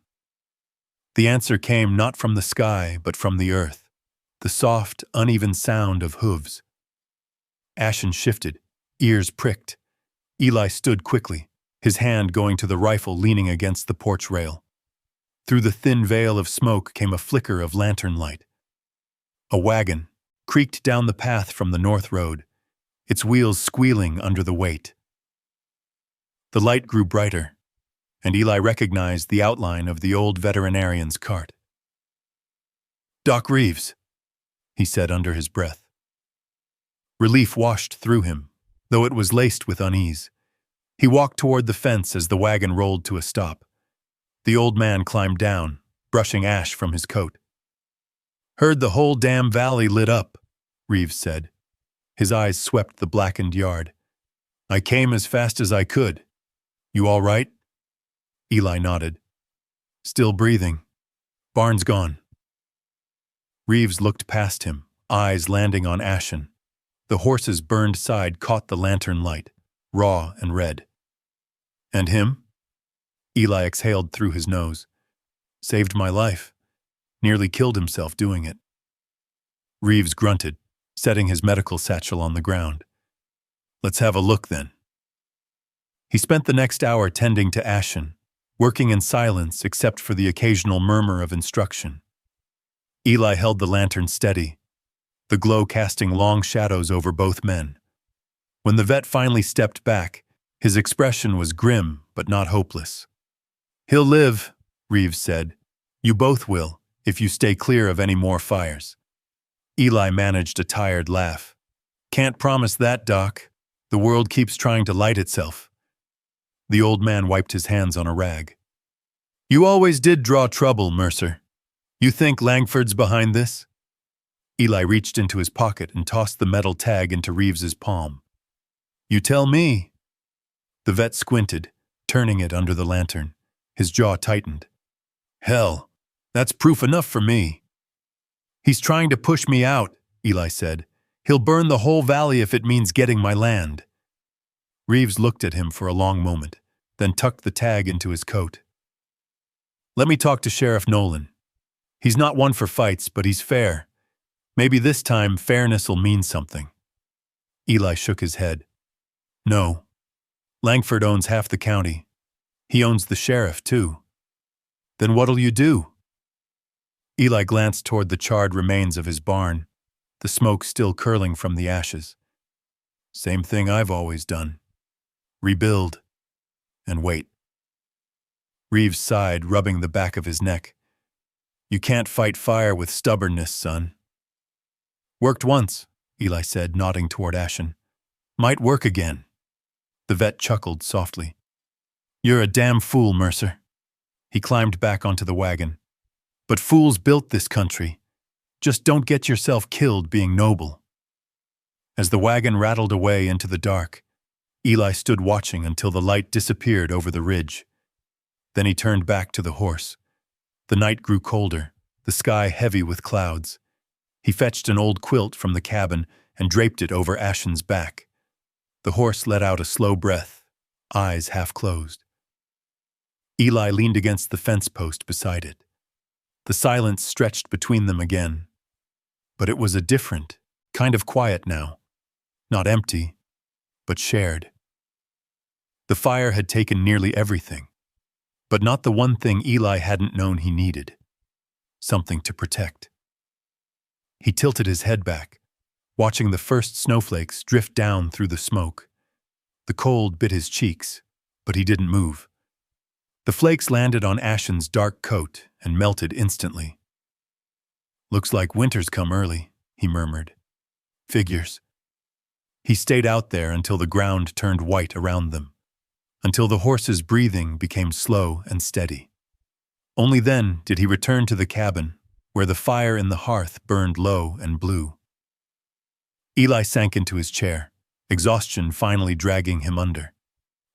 Speaker 1: The answer came not from the sky, but from the earth, the soft, uneven sound of hooves. Ashen shifted, ears pricked. Eli stood quickly, his hand going to the rifle leaning against the porch rail. Through the thin veil of smoke came a flicker of lantern light. A wagon creaked down the path from the north road, its wheels squealing under the weight. The light grew brighter, and Eli recognized the outline of the old veterinarian's cart. "Doc Reeves," he said under his breath. Relief washed through him, though it was laced with unease. He walked toward the fence as the wagon rolled to a stop. The old man climbed down, brushing ash from his coat. "Heard the whole damn valley lit up," Reeves said. His eyes swept the blackened yard. "I came as fast as I could. You all right?" Eli nodded. "Still breathing. Barn's gone." Reeves looked past him, eyes landing on Ashen. The horse's burned side caught the lantern light, raw and red. "And him?" Eli exhaled through his nose. "Saved my life. Nearly killed himself doing it." Reeves grunted, setting his medical satchel on the ground. "Let's have a look then." He spent the next hour tending to Ashen, working in silence except for the occasional murmur of instruction. Eli held the lantern steady, the glow casting long shadows over both men. When the vet finally stepped back, his expression was grim but not hopeless. "He'll live," Reeves said. "You both will, if you stay clear of any more fires." Eli managed a tired laugh. "Can't promise that, Doc. The world keeps trying to light itself." The old man wiped his hands on a rag. "You always did draw trouble, Mercer. You think Langford's behind this?" Eli reached into his pocket and tossed the metal tag into Reeves's palm. "You tell me." The vet squinted, turning it under the lantern. His jaw tightened. "Hell, that's proof enough for me." "He's trying to push me out," Eli said. "He'll burn the whole valley if it means getting my land." Reeves looked at him for a long moment, then tucked the tag into his coat. "Let me talk to Sheriff Nolan. He's not one for fights, but he's fair. Maybe this time fairness'll mean something." Eli shook his head. "No. Langford owns half the county. He owns the sheriff, too." "Then what'll you do?" Eli glanced toward the charred remains of his barn, the smoke still curling from the ashes. "Same thing I've always done. Rebuild. And wait." Reeves sighed, rubbing the back of his neck. "You can't fight fire with stubbornness, son." "Worked once," Eli said, nodding toward Ashen. "Might work again." The vet chuckled softly. "You're a damn fool, Mercer." He climbed back onto the wagon. "But fools built this country. Just don't get yourself killed being noble." As the wagon rattled away into the dark, Eli stood watching until the light disappeared over the ridge. Then he turned back to the horse. The night grew colder, the sky heavy with clouds. He fetched an old quilt from the cabin and draped it over Ashen's back. The horse let out a slow breath, eyes half closed. Eli leaned against the fence post beside it. The silence stretched between them again. But it was a different, kind of quiet now. Not empty, but shared. The fire had taken nearly everything, but not the one thing Eli hadn't known he needed. Something to protect. He tilted his head back, watching the first snowflakes drift down through the smoke. The cold bit his cheeks, but he didn't move. The flakes landed on Ashen's dark coat and melted instantly. "Looks like winter's come early," he murmured. "Figures." He stayed out there until the ground turned white around them, until the horse's breathing became slow and steady. Only then did he return to the cabin, where the fire in the hearth burned low and blue. Eli sank into his chair, exhaustion finally dragging him under.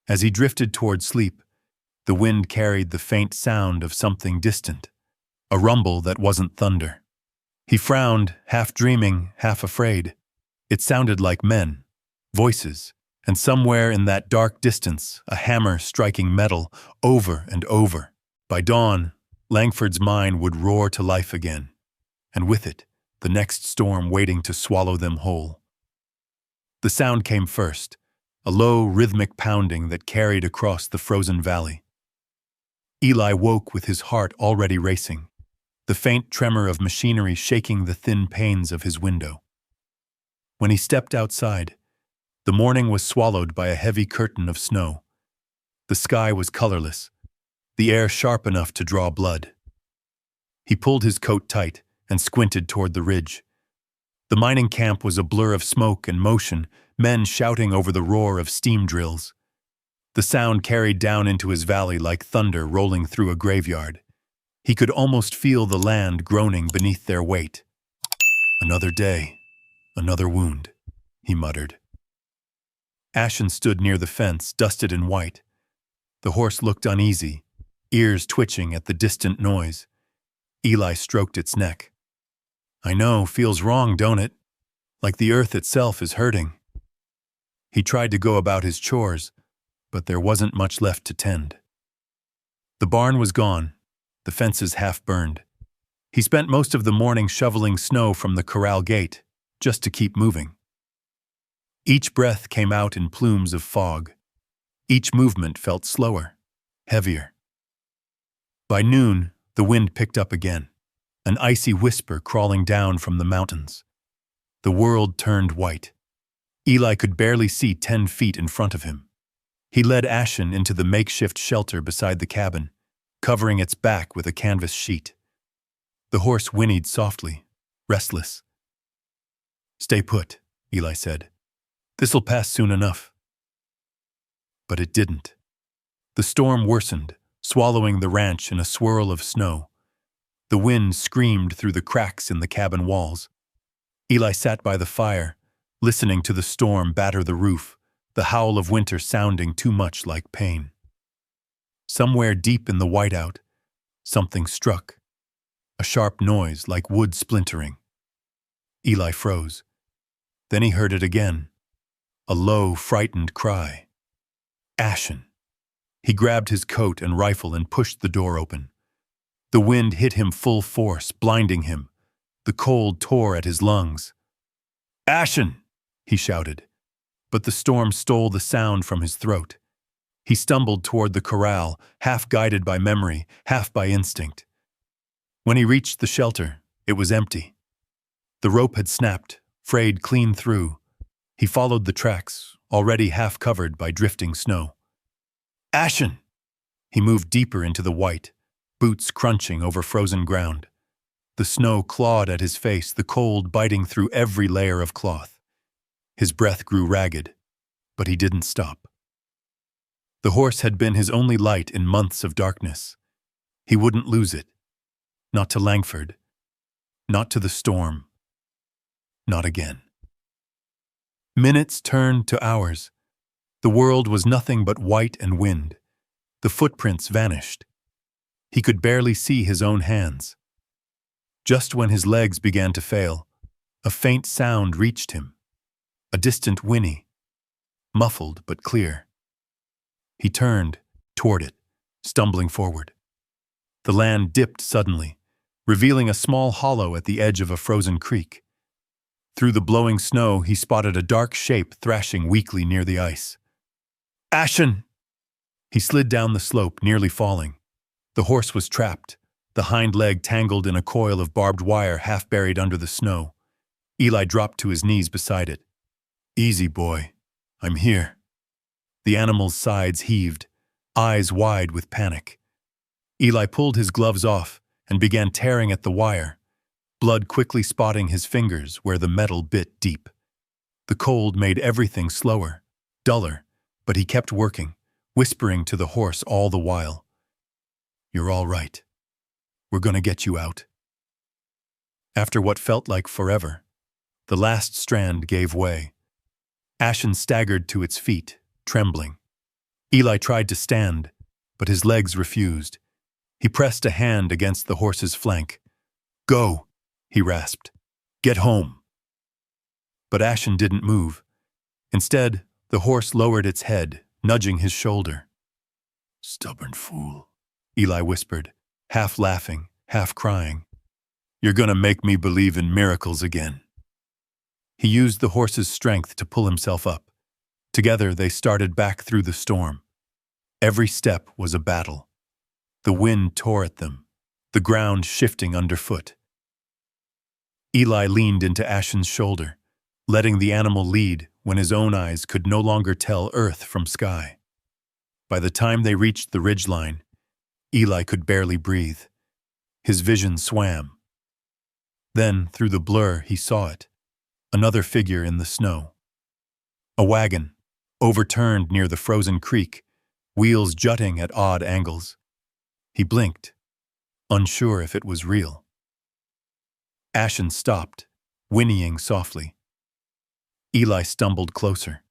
Speaker 1: As he drifted toward sleep, the wind carried the faint sound of something distant, a rumble that wasn't thunder. He frowned, half dreaming, half afraid. It sounded like men, voices, and somewhere in that dark distance, a hammer striking metal over and over. By dawn, Langford's mine would roar to life again, and with it, the next storm waiting to swallow them whole. The sound came first, a low, rhythmic pounding that carried across the frozen valley. Eli woke with his heart already racing, the faint tremor of machinery shaking the thin panes of his window. When he stepped outside, the morning was swallowed by a heavy curtain of snow. The sky was colorless, the air sharp enough to draw blood. He pulled his coat tight and squinted toward the ridge. The mining camp was a blur of smoke and motion, men shouting over the roar of steam drills. The sound carried down into his valley like thunder rolling through a graveyard. He could almost feel the land groaning beneath their weight. "Another day, another wound," he muttered. Ashen stood near the fence, dusted in white. The horse looked uneasy, ears twitching at the distant noise. Eli stroked its neck. "I know, feels wrong, don't it? Like the earth itself is hurting." He tried to go about his chores, but there wasn't much left to tend. The barn was gone, the fences half burned. He spent most of the morning shoveling snow from the corral gate, just to keep moving. Each breath came out in plumes of fog. Each movement felt slower, heavier. By noon, the wind picked up again, an icy whisper crawling down from the mountains. The world turned white. Eli could barely see 10 feet in front of him. He led Ashen into the makeshift shelter beside the cabin, covering its back with a canvas sheet. The horse whinnied softly, restless. "Stay put," Eli said. "This'll pass soon enough." But it didn't. The storm worsened, swallowing the ranch in a swirl of snow. The wind screamed through the cracks in the cabin walls. Eli sat by the fire, listening to the storm batter the roof, the howl of winter sounding too much like pain. Somewhere deep in the whiteout, something struck, a sharp noise like wood splintering. Eli froze. Then he heard it again, a low, frightened cry. Ashen. He grabbed his coat and rifle and pushed the door open. The wind hit him full force, blinding him. The cold tore at his lungs. "Ashen!" he shouted. But the storm stole the sound from his throat. He stumbled toward the corral, half guided by memory, half by instinct. When he reached the shelter, it was empty. The rope had snapped, frayed clean through. He followed the tracks, already half covered by drifting snow. "Ashen!" He moved deeper into the white, boots crunching over frozen ground. The snow clawed at his face, the cold biting through every layer of cloth. His breath grew ragged, but he didn't stop. The horse had been his only light in months of darkness. He wouldn't lose it. Not to Langford. Not to the storm. Not again. Minutes turned to hours. The world was nothing but white and wind. The footprints vanished. He could barely see his own hands. Just when his legs began to fail, a faint sound reached him. A distant whinny, muffled but clear. He turned toward it, stumbling forward. The land dipped suddenly, revealing a small hollow at the edge of a frozen creek. Through the blowing snow, he spotted a dark shape thrashing weakly near the ice. "Ashen!" He slid down the slope, nearly falling. The horse was trapped, the hind leg tangled in a coil of barbed wire half buried under the snow. Eli dropped to his knees beside it. Easy, boy. I'm here. The animal's sides heaved, eyes wide with panic. Eli pulled his gloves off and began tearing at the wire, blood quickly spotting his fingers where the metal bit deep. The cold made everything slower, duller, but he kept working, whispering to the horse all the while. You're all right. We're gonna get you out. After what felt like forever, the last strand gave way. Ashen staggered to its feet, trembling. Eli tried to stand, but his legs refused. He pressed a hand against the horse's flank. Go, he rasped. Get home. But Ashen didn't move. Instead, the horse lowered its head, nudging his shoulder. Stubborn fool, Eli whispered, half laughing, half crying. You're gonna make me believe in miracles again. He used the horse's strength to pull himself up. Together they started back through the storm. Every step was a battle. The wind tore at them, the ground shifting underfoot. Eli leaned into Ashen's shoulder, letting the animal lead when his own eyes could no longer tell earth from sky. By the time they reached the ridgeline, Eli could barely breathe. His vision swam. Then, through the blur, he saw it. Another figure in the snow. A wagon, overturned near the frozen creek, wheels jutting at odd angles. He blinked, unsure if it was real. Ashen stopped, whinnying softly. Eli stumbled closer.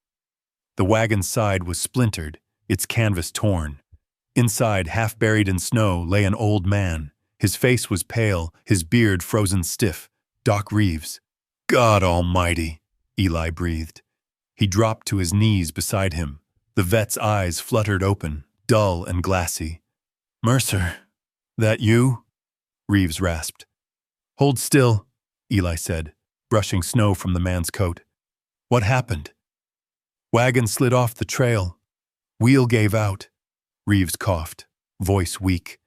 Speaker 1: The wagon's side was splintered, its canvas torn. Inside, half buried in snow, lay an old man. His face was pale, his beard frozen stiff. Doc Reeves. God almighty, Eli breathed. He dropped to his knees beside him. The vet's eyes fluttered open, dull and glassy. Mercer, that you? Reeves rasped. Hold still, Eli said, brushing snow from the man's coat. What happened? Wagon slid off the trail. Wheel gave out. Reeves coughed, voice weak.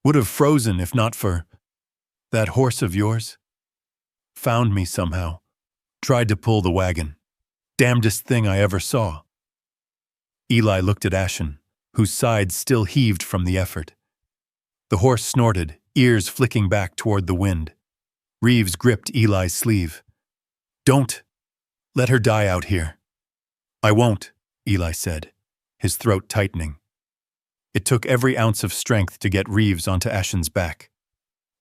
Speaker 1: Would have frozen if not for that horse of yours. Found me somehow. Tried to pull the wagon. Damnedest thing I ever saw. Eli looked at Ashen, whose sides still heaved from the effort. The horse snorted, ears flicking back toward the wind. Reeves gripped Eli's sleeve. Don't let her die out here. I won't, Eli said, his throat tightening. It took every ounce of strength to get Reeves onto Ashen's back.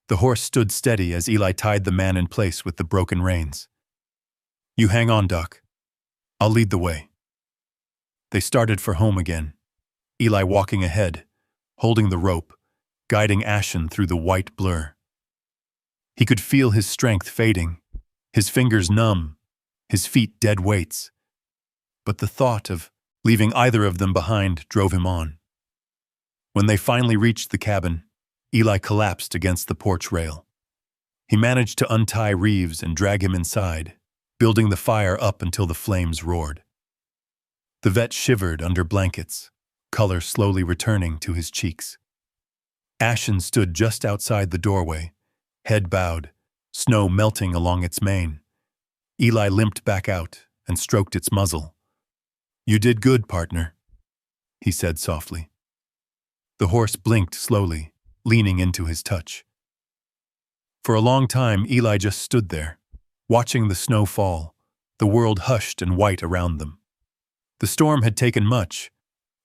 Speaker 1: The horse stood steady as Eli tied the man in place with the broken reins. You hang on, Doc. I'll lead the way. They started for home again, Eli walking ahead, holding the rope, guiding Ashen through the white blur. He could feel his strength fading, his fingers numb, his feet dead weights. But the thought of leaving either of them behind drove him on. When they finally reached the cabin, Eli collapsed against the porch rail. He managed to untie Reeves and drag him inside, building the fire up until the flames roared. The vet shivered under blankets, color slowly returning to his cheeks. Ashen stood just outside the doorway, head bowed, snow melting along its mane. Eli limped back out and stroked its muzzle. You did good, partner, he said softly. The horse blinked slowly, leaning into his touch. For a long time, Eli just stood there, watching the snow fall, the world hushed and white around them. The storm had taken much,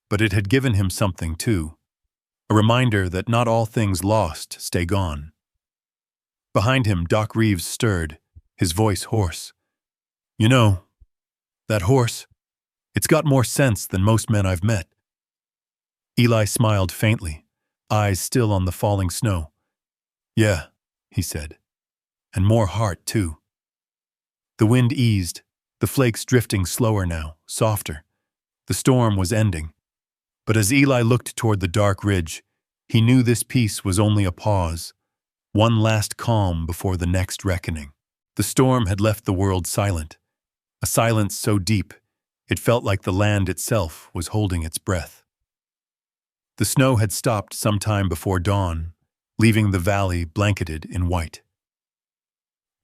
Speaker 1: but it had given him something too, a reminder that not all things lost stay gone. Behind him, Doc Reeves stirred, his voice hoarse. You know, that horse, it's got more sense than most men I've met. Eli smiled faintly, eyes still on the falling snow. Yeah, he said, and more heart, too. The wind eased, the flakes drifting slower now, softer. The storm was ending. But as Eli looked toward the dark ridge, he knew this peace was only a pause, one last calm before the next reckoning. The storm had left the world silent, a silence so deep it felt like the land itself was holding its breath. The snow had stopped some time before dawn, leaving the valley blanketed in white.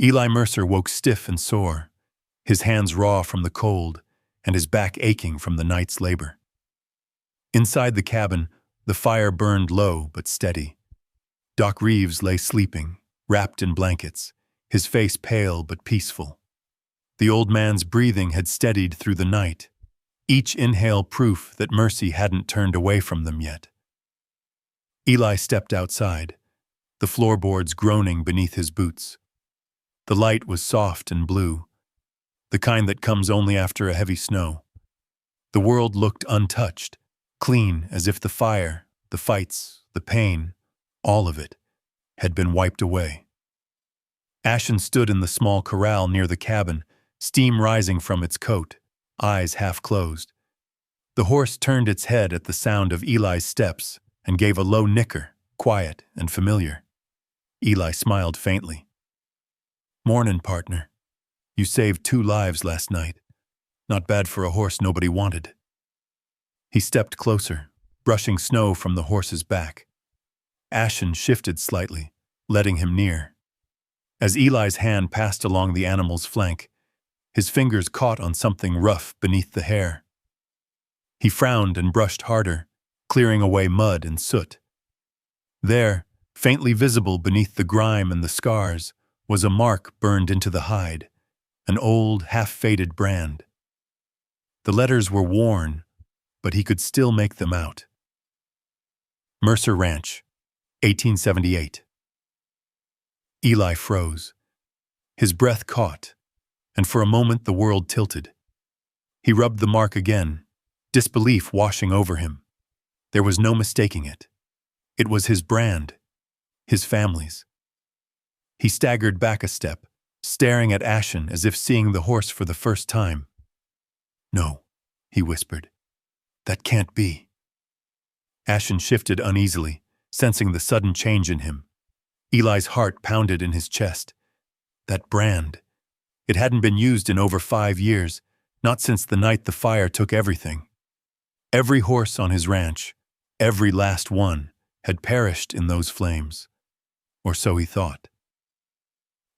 Speaker 1: Eli Mercer woke stiff and sore, his hands raw from the cold and his back aching from the night's labor. Inside the cabin, the fire burned low but steady. Doc Reeves lay sleeping, wrapped in blankets, his face pale but peaceful. The old man's breathing had steadied through the night, each inhale proof that mercy hadn't turned away from them yet. Eli stepped outside, the floorboards groaning beneath his boots. The light was soft and blue, the kind that comes only after a heavy snow. The world looked untouched, clean as if the fire, the fights, the pain, all of it, had been wiped away. Ashen stood in the small corral near the cabin, steam rising from its coat, eyes half closed. The horse turned its head at the sound of Eli's steps and gave a low nicker, quiet and familiar. Eli smiled faintly. "Mornin', partner. You saved 2 lives last night. Not bad for a horse nobody wanted." He stepped closer, brushing snow from the horse's back. Ashen shifted slightly, letting him near. As Eli's hand passed along the animal's flank, his fingers caught on something rough beneath the hair. He frowned and brushed harder, clearing away mud and soot. There, faintly visible beneath the grime and the scars, was a mark burned into the hide, an old, half-faded brand. The letters were worn, but he could still make them out. Mercer Ranch, 1878. Eli froze. His breath caught, and for a moment the world tilted. He rubbed the mark again, disbelief washing over him. There was no mistaking it. It was his brand, his family's. He staggered back a step, staring at Ashen as if seeing the horse for the first time. "No," he whispered. "That can't be." Ashen shifted uneasily, sensing the sudden change in him. Eli's heart pounded in his chest. That brand. It hadn't been used in over 5 years, not since the night the fire took everything. Every horse on his ranch, every last one, had perished in those flames. Or so he thought.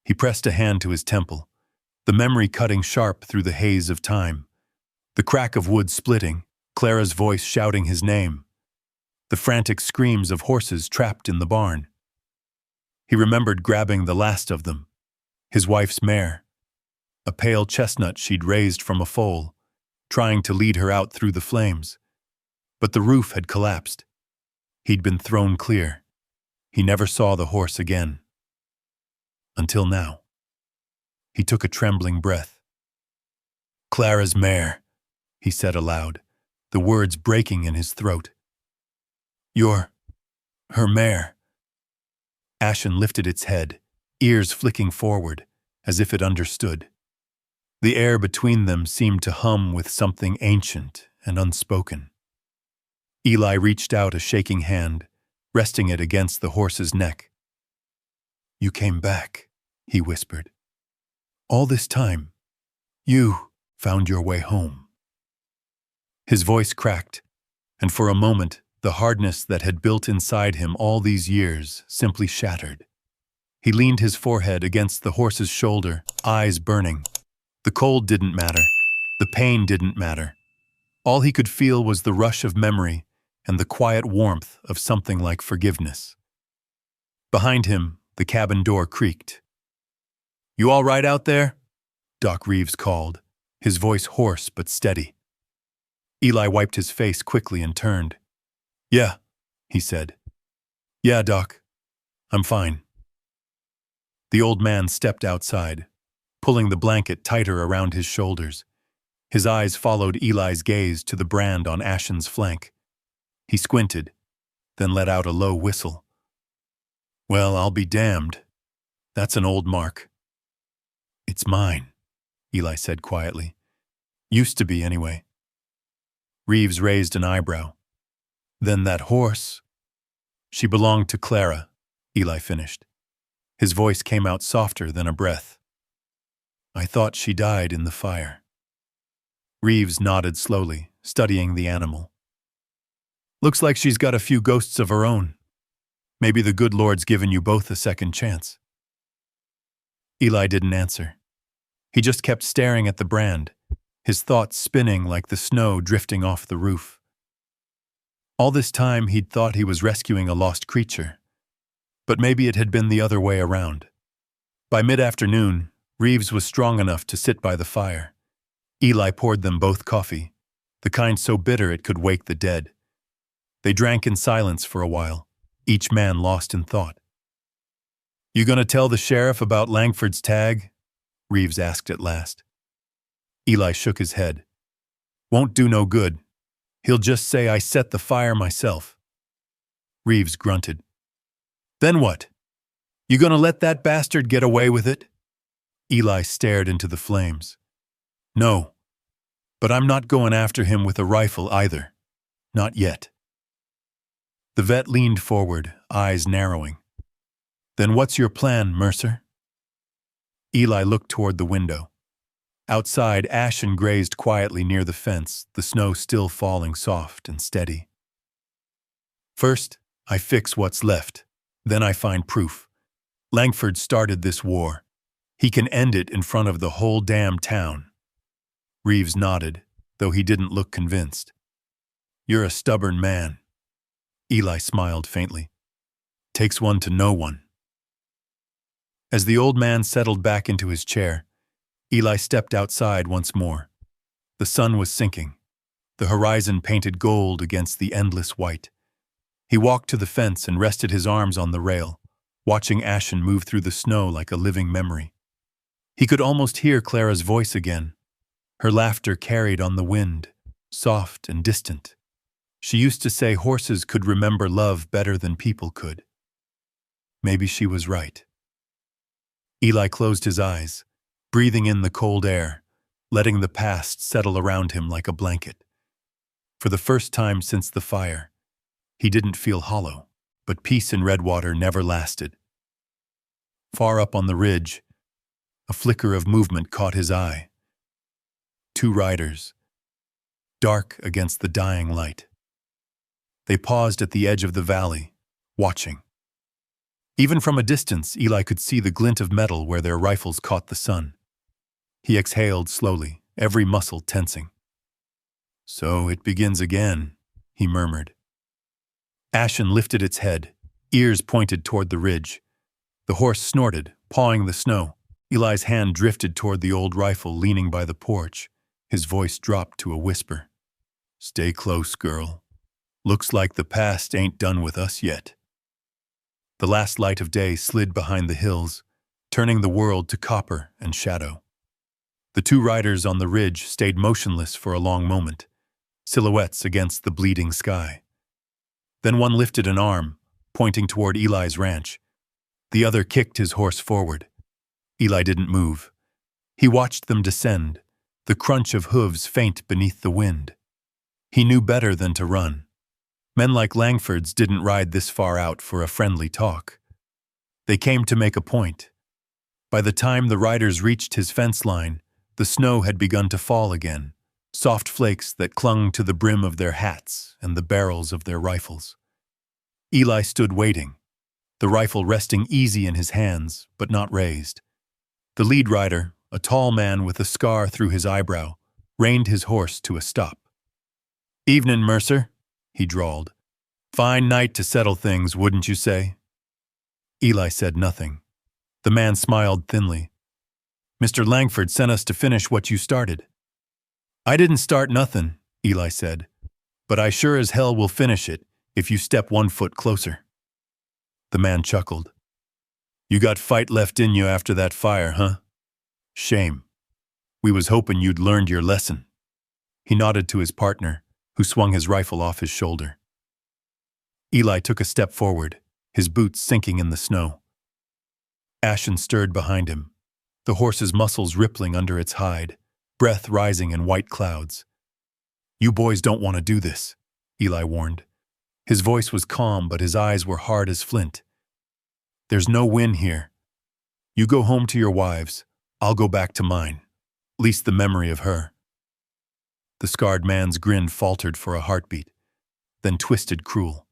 Speaker 1: He pressed a hand to his temple, the memory cutting sharp through the haze of time. The crack of wood splitting, Clara's voice shouting his name. The frantic screams of horses trapped in the barn. He remembered grabbing the last of them, his wife's mare, a pale chestnut she'd raised from a foal, trying to lead her out through the flames. But the roof had collapsed. He'd been thrown clear. He never saw the horse again. Until now. He took a trembling breath. "Clara's mare," he said aloud, the words breaking in his throat. "You're her mare." Ashen lifted its head, ears flicking forward, as if it understood. The air between them seemed to hum with something ancient and unspoken. Eli reached out a shaking hand, resting it against the horse's neck. "You came back," he whispered. "All this time, you found your way home." His voice cracked, and for a moment, the hardness that had built inside him all these years simply shattered. He leaned his forehead against the horse's shoulder, eyes burning. The cold didn't matter. The pain didn't matter. All he could feel was the rush of memory and the quiet warmth of something like forgiveness. Behind him, the cabin door creaked. "You all right out there?" Doc Reeves called, his voice hoarse but steady. Eli wiped his face quickly and turned. "Yeah," he said. "Yeah, Doc. I'm fine." The old man stepped outside, pulling the blanket tighter around his shoulders. His eyes followed Eli's gaze to the brand on Ashen's flank. He squinted, then let out a low whistle. "Well, I'll be damned. That's an old mark." "It's mine," Eli said quietly. "Used to be, anyway." Reeves raised an eyebrow. "Then that horse—" "She belonged to Clara," Eli finished. His voice came out softer than a breath. "I thought she died in the fire." Reeves nodded slowly, studying the animal. "Looks like she's got a few ghosts of her own. Maybe the good Lord's given you both a second chance." Eli didn't answer. He just kept staring at the brand, his thoughts spinning like the snow drifting off the roof. All this time he'd thought he was rescuing a lost creature, but maybe it had been the other way around. By mid-afternoon, Reeves was strong enough to sit by the fire. Eli poured them both coffee, the kind so bitter it could wake the dead. They drank in silence for a while, each man lost in thought. "You gonna tell the sheriff about Langford's tag?" Reeves asked at last. Eli shook his head. "Won't do no good. He'll just say I set the fire myself." Reeves grunted. "Then what? You gonna let that bastard get away with it?" Eli stared into the flames. "No, but I'm not going after him with a rifle either. Not yet." The vet leaned forward, eyes narrowing. "Then what's your plan, Mercer?" Eli looked toward the window. Outside, ashen grazed quietly near the fence, the snow still falling soft and steady. "First, I fix what's left. Then I find proof. Langford started this war. He can end it in front of the whole damn town." Reeves nodded, though he didn't look convinced. "You're a stubborn man." Eli smiled faintly. "Takes one to know one." As the old man settled back into his chair, Eli stepped outside once more. The sun was sinking, the horizon painted gold against the endless white. He walked to the fence and rested his arms on the rail, watching Ashen move through the snow like a living memory. He could almost hear Clara's voice again, her laughter carried on the wind, soft and distant. She used to say horses could remember love better than people could. Maybe she was right. Eli closed his eyes, breathing in the cold air, letting the past settle around him like a blanket. For the first time since the fire, he didn't feel hollow, but peace in Redwater never lasted. Far up on the ridge, a flicker of movement caught his eye. 2 riders, dark against the dying light. They paused at the edge of the valley, watching. Even from a distance, Eli could see the glint of metal where their rifles caught the sun. He exhaled slowly, every muscle tensing. "So it begins again," he murmured. Ashen lifted its head, ears pointed toward the ridge. The horse snorted, pawing the snow. Eli's hand drifted toward the old rifle leaning by the porch. His voice dropped to a whisper. "Stay close, girl. Looks like the past ain't done with us yet." The last light of day slid behind the hills, turning the world to copper and shadow. The 2 riders on the ridge stayed motionless for a long moment, silhouettes against the bleeding sky. Then one lifted an arm, pointing toward Eli's ranch. The other kicked his horse forward. Eli didn't move. He watched them descend, the crunch of hooves faint beneath the wind. He knew better than to run. Men like Langford's didn't ride this far out for a friendly talk. They came to make a point. By the time the riders reached his fence line, the snow had begun to fall again, soft flakes that clung to the brim of their hats and the barrels of their rifles. Eli stood waiting, the rifle resting easy in his hands, but not raised. The lead rider, a tall man with a scar through his eyebrow, reined his horse to a stop. "Evening, Mercer," he drawled. "Fine night to settle things, wouldn't you say?" Eli said nothing. The man smiled thinly. "Mr. Langford sent us to finish what you started." "I didn't start nothing," Eli said, "but I sure as hell will finish it if you step 1 foot closer." The man chuckled. "You got fight left in you after that fire, huh? Shame. We was hoping you'd learned your lesson." He nodded to his partner, who swung his rifle off his shoulder. Eli took a step forward, his boots sinking in the snow. Ashen stirred behind him, the horse's muscles rippling under its hide, breath rising in white clouds. "You boys don't want to do this," Eli warned. His voice was calm, but his eyes were hard as flint. "There's no win here. You go home to your wives, I'll go back to mine, at least the memory of her." The scarred man's grin faltered for a heartbeat, then twisted cruel.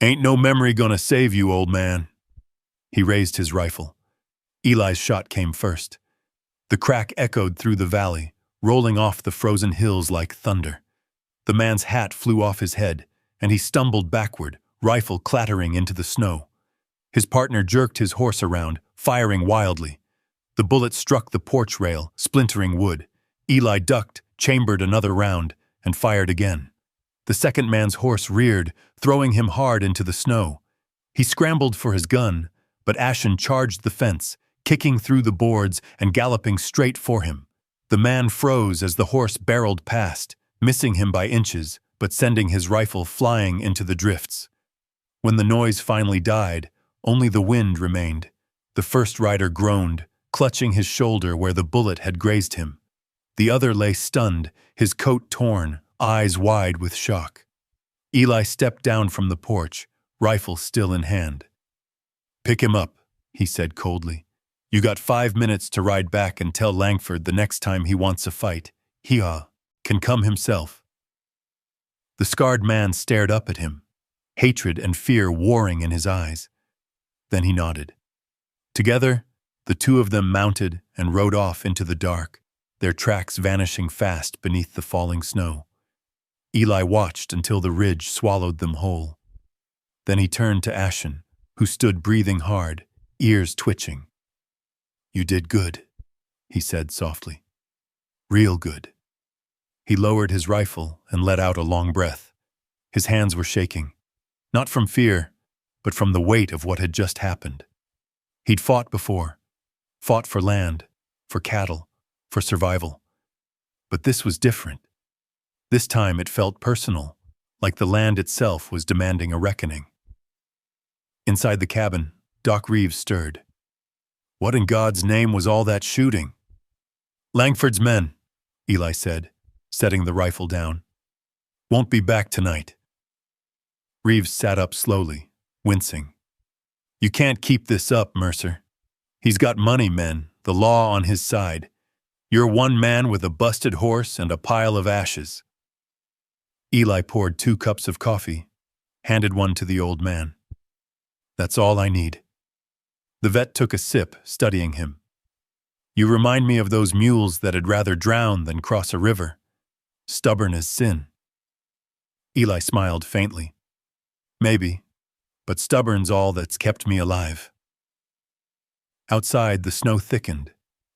Speaker 1: "Ain't no memory gonna save you, old man." He raised his rifle. Eli's shot came first. The crack echoed through the valley, rolling off the frozen hills like thunder. The man's hat flew off his head, and he stumbled backward, rifle clattering into the snow. His partner jerked his horse around, firing wildly. The bullet struck the porch rail, splintering wood. Eli ducked, chambered another round, and fired again. The second man's horse reared, throwing him hard into the snow. He scrambled for his gun, but Ashen charged the fence, kicking through the boards and galloping straight for him. The man froze as the horse barreled past, missing him by inches, but sending his rifle flying into the drifts. When the noise finally died, only the wind remained. The first rider groaned, clutching his shoulder where the bullet had grazed him. The other lay stunned, his coat torn, eyes wide with shock. Eli stepped down from the porch, rifle still in hand. "Pick him up," he said coldly. "You got 5 minutes to ride back and tell Langford the next time he wants a fight, he can come himself." The scarred man stared up at him, hatred and fear warring in his eyes. Then he nodded. Together, the two of them mounted and rode off into the dark, their tracks vanishing fast beneath the falling snow. Eli watched until the ridge swallowed them whole. Then he turned to Ashen, who stood breathing hard, ears twitching. "You did good," he said softly. "Real good." He lowered his rifle and let out a long breath. His hands were shaking, not from fear, but from the weight of what had just happened. He'd fought before, fought for land, for cattle, for survival. But this was different. This time it felt personal, like the land itself was demanding a reckoning. Inside the cabin, Doc Reeves stirred. "What in God's name was all that shooting?" "Langford's men," Eli said, setting the rifle down. "Won't be back tonight." Reeves sat up slowly, wincing. "You can't keep this up, Mercer. He's got money, men, the law on his side. You're one man with a busted horse and a pile of ashes." Eli poured 2 cups of coffee, handed one to the old man. "That's all I need." The vet took a sip, studying him. "You remind me of those mules that'd rather drown than cross a river. Stubborn as sin." Eli smiled faintly. "Maybe, but stubborn's all that's kept me alive." Outside, the snow thickened,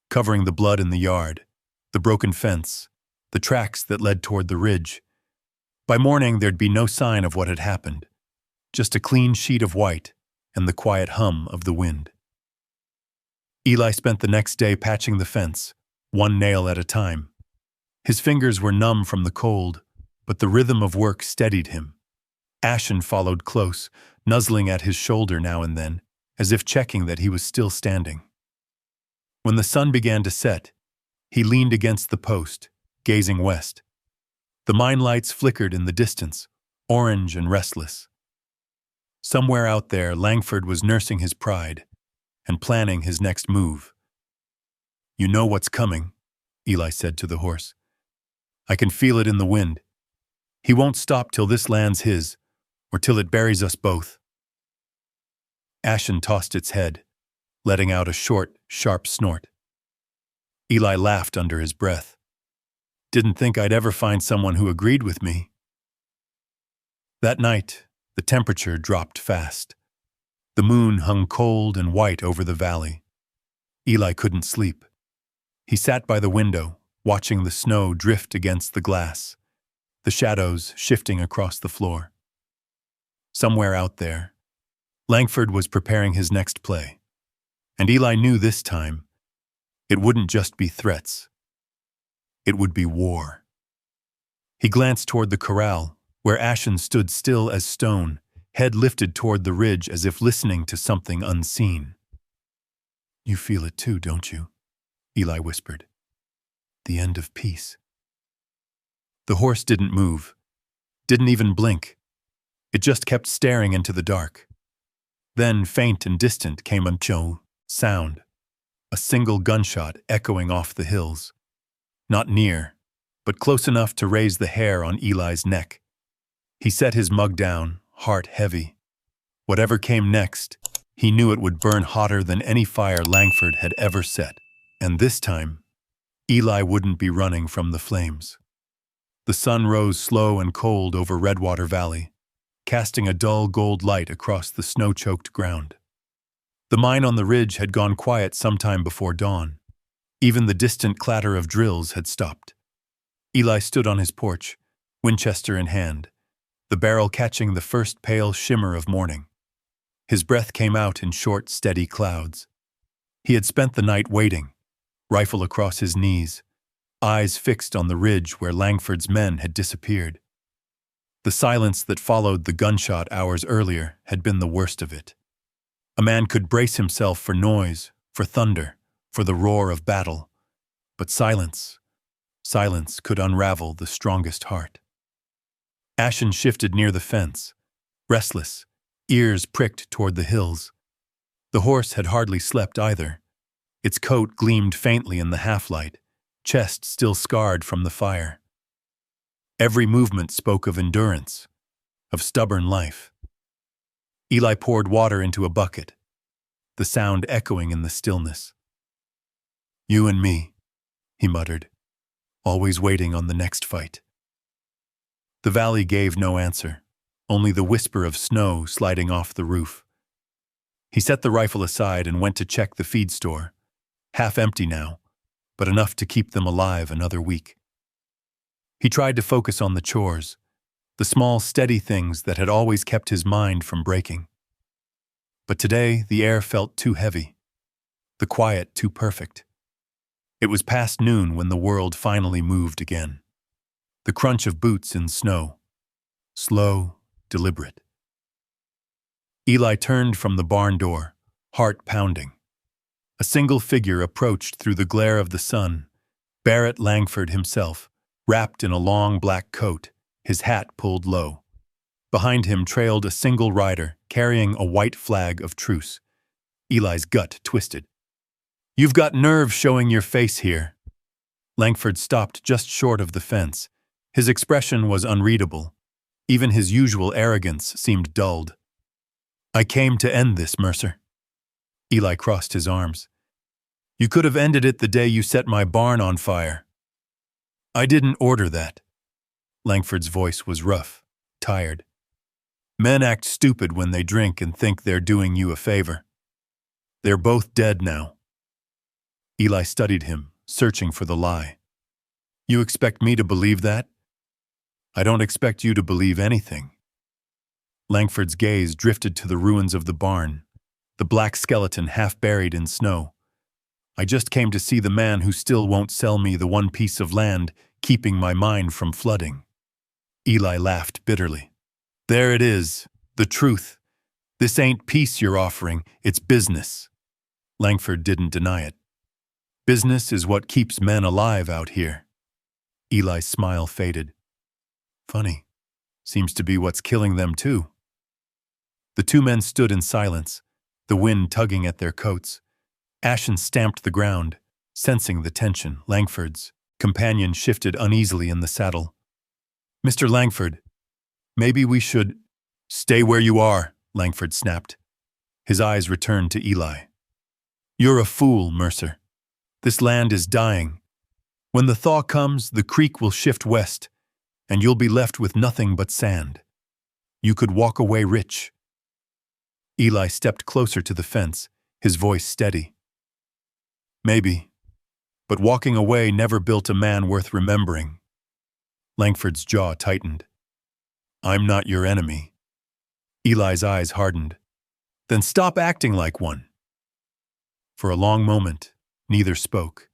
Speaker 1: covering the blood in the yard, the broken fence, the tracks that led toward the ridge. By morning, there'd be no sign of what had happened, just a clean sheet of white and the quiet hum of the wind. Eli spent the next day patching the fence, one nail at a time. His fingers were numb from the cold, but the rhythm of work steadied him. Ashen followed close, nuzzling at his shoulder now and then, as if checking that he was still standing. When the sun began to set, he leaned against the post, gazing west. The mine lights flickered in the distance, orange and restless. Somewhere out there, Langford was nursing his pride and planning his next move. "You know what's coming," Eli said to the horse. "I can feel it in the wind. He won't stop till this land's his, or till it buries us both." Ashen tossed its head, letting out a short, sharp snort. Eli laughed under his breath. "Didn't think I'd ever find someone who agreed with me." That night, the temperature dropped fast. The moon hung cold and white over the valley. Eli couldn't sleep. He sat by the window, watching the snow drift against the glass, the shadows shifting across the floor. Somewhere out there, Langford was preparing his next play, and Eli knew this time it wouldn't just be threats. It would be war. He glanced toward the corral, where Ashen stood still as stone, head lifted toward the ridge as if listening to something unseen. "You feel it too, don't you?" Eli whispered. "The end of peace." The horse didn't move, didn't even blink. It just kept staring into the dark. Then, faint and distant, came a "chow" sound, a single gunshot echoing off the hills. Not near, but close enough to raise the hair on Eli's neck. He set his mug down, heart heavy. Whatever came next, He knew it would burn hotter than any fire Langford had ever set. And this time, Eli wouldn't be running from the flames. The sun rose slow and cold over Redwater Valley, casting a dull gold light across the snow-choked ground. The mine on the ridge had gone quiet sometime before dawn. Even the distant clatter of drills had stopped. Eli stood on his porch, Winchester in hand, the barrel catching the first pale shimmer of morning. His breath came out in short, steady clouds. He had spent the night waiting, rifle across his knees, eyes fixed on the ridge where Langford's men had disappeared. The silence that followed the gunshot hours earlier had been the worst of it. A man could brace himself for noise, for thunder, for the roar of battle, but silence could unravel the strongest heart. Ashen shifted near the fence, restless, ears pricked toward the hills. The horse had hardly slept either. Its coat gleamed faintly in the half-light, chest still scarred from the fire. Every movement spoke of endurance, of stubborn life. Eli poured water into a bucket, the sound echoing in the stillness. "You and me," he muttered, always waiting on the next fight. The valley gave no answer, only the whisper of snow sliding off the roof. He set the rifle aside and went to check the feed store, half empty now, but enough to keep them alive another week. He tried to focus on the chores, the small, steady things that had always kept his mind from breaking. But today, the air felt too heavy, the quiet too perfect. It was past noon when the world finally moved again. The crunch of boots in snow, slow, deliberate. Eli turned from the barn door, heart pounding. A single figure approached through the glare of the sun, Barrett Langford himself, wrapped in a long black coat, his hat pulled low. Behind him trailed a single rider, carrying a white flag of truce. Eli's gut twisted. "You've got nerve showing your face here." Langford stopped just short of the fence. His expression was unreadable. Even his usual arrogance seemed dulled. "I came to end this, Mercer." Eli crossed his arms. "You could have ended it the day you set my barn on fire." "I didn't order that." Langford's voice was rough, tired. "Men act stupid when they drink and think they're doing you a favor. They're both dead now." Eli studied him, searching for the lie. "You expect me to believe that?" "I don't expect you to believe anything." Langford's gaze drifted to the ruins of the barn, the black skeleton half buried in snow. "I just came to see the man who still won't sell me the one piece of land, keeping my mind from flooding." Eli laughed bitterly. "There it is, the truth. This ain't peace you're offering, it's business." Langford didn't deny it. "Business is what keeps men alive out here." Eli's smile faded. "Funny. Seems to be what's killing them too." The two men stood in silence, the wind tugging at their coats. Ashen stamped the ground, sensing the tension. Langford's companion shifted uneasily in the saddle. "Mr. Langford, maybe we should—" "Stay where you are," Langford snapped. His eyes returned to Eli. "You're a fool, Mercer. This land is dying. When the thaw comes, the creek will shift west, and you'll be left with nothing but sand. You could walk away rich." Eli stepped closer to the fence, his voice steady. "Maybe, but walking away never built a man worth remembering." Langford's jaw tightened. "I'm not your enemy." Eli's eyes hardened. "Then stop acting like one." For a long moment, neither spoke.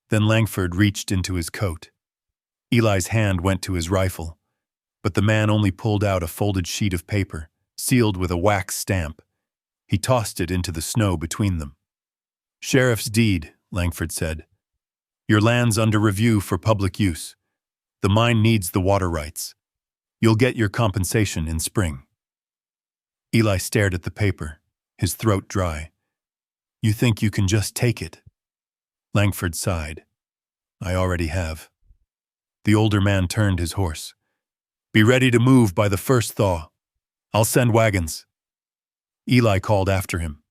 Speaker 1: Then Langford reached into his coat. Eli's hand went to his rifle, but the man only pulled out a folded sheet of paper, sealed with a wax stamp. He tossed it into the snow between them. "Sheriff's deed," Langford said. "Your land's under review for public use. The mine needs the water rights. You'll get your compensation in spring." Eli stared at the paper, his throat dry. "You think you can just take it?" Langford sighed. "I already have." The older man turned his horse. "Be ready to move by the first thaw. I'll send wagons." Eli called after him.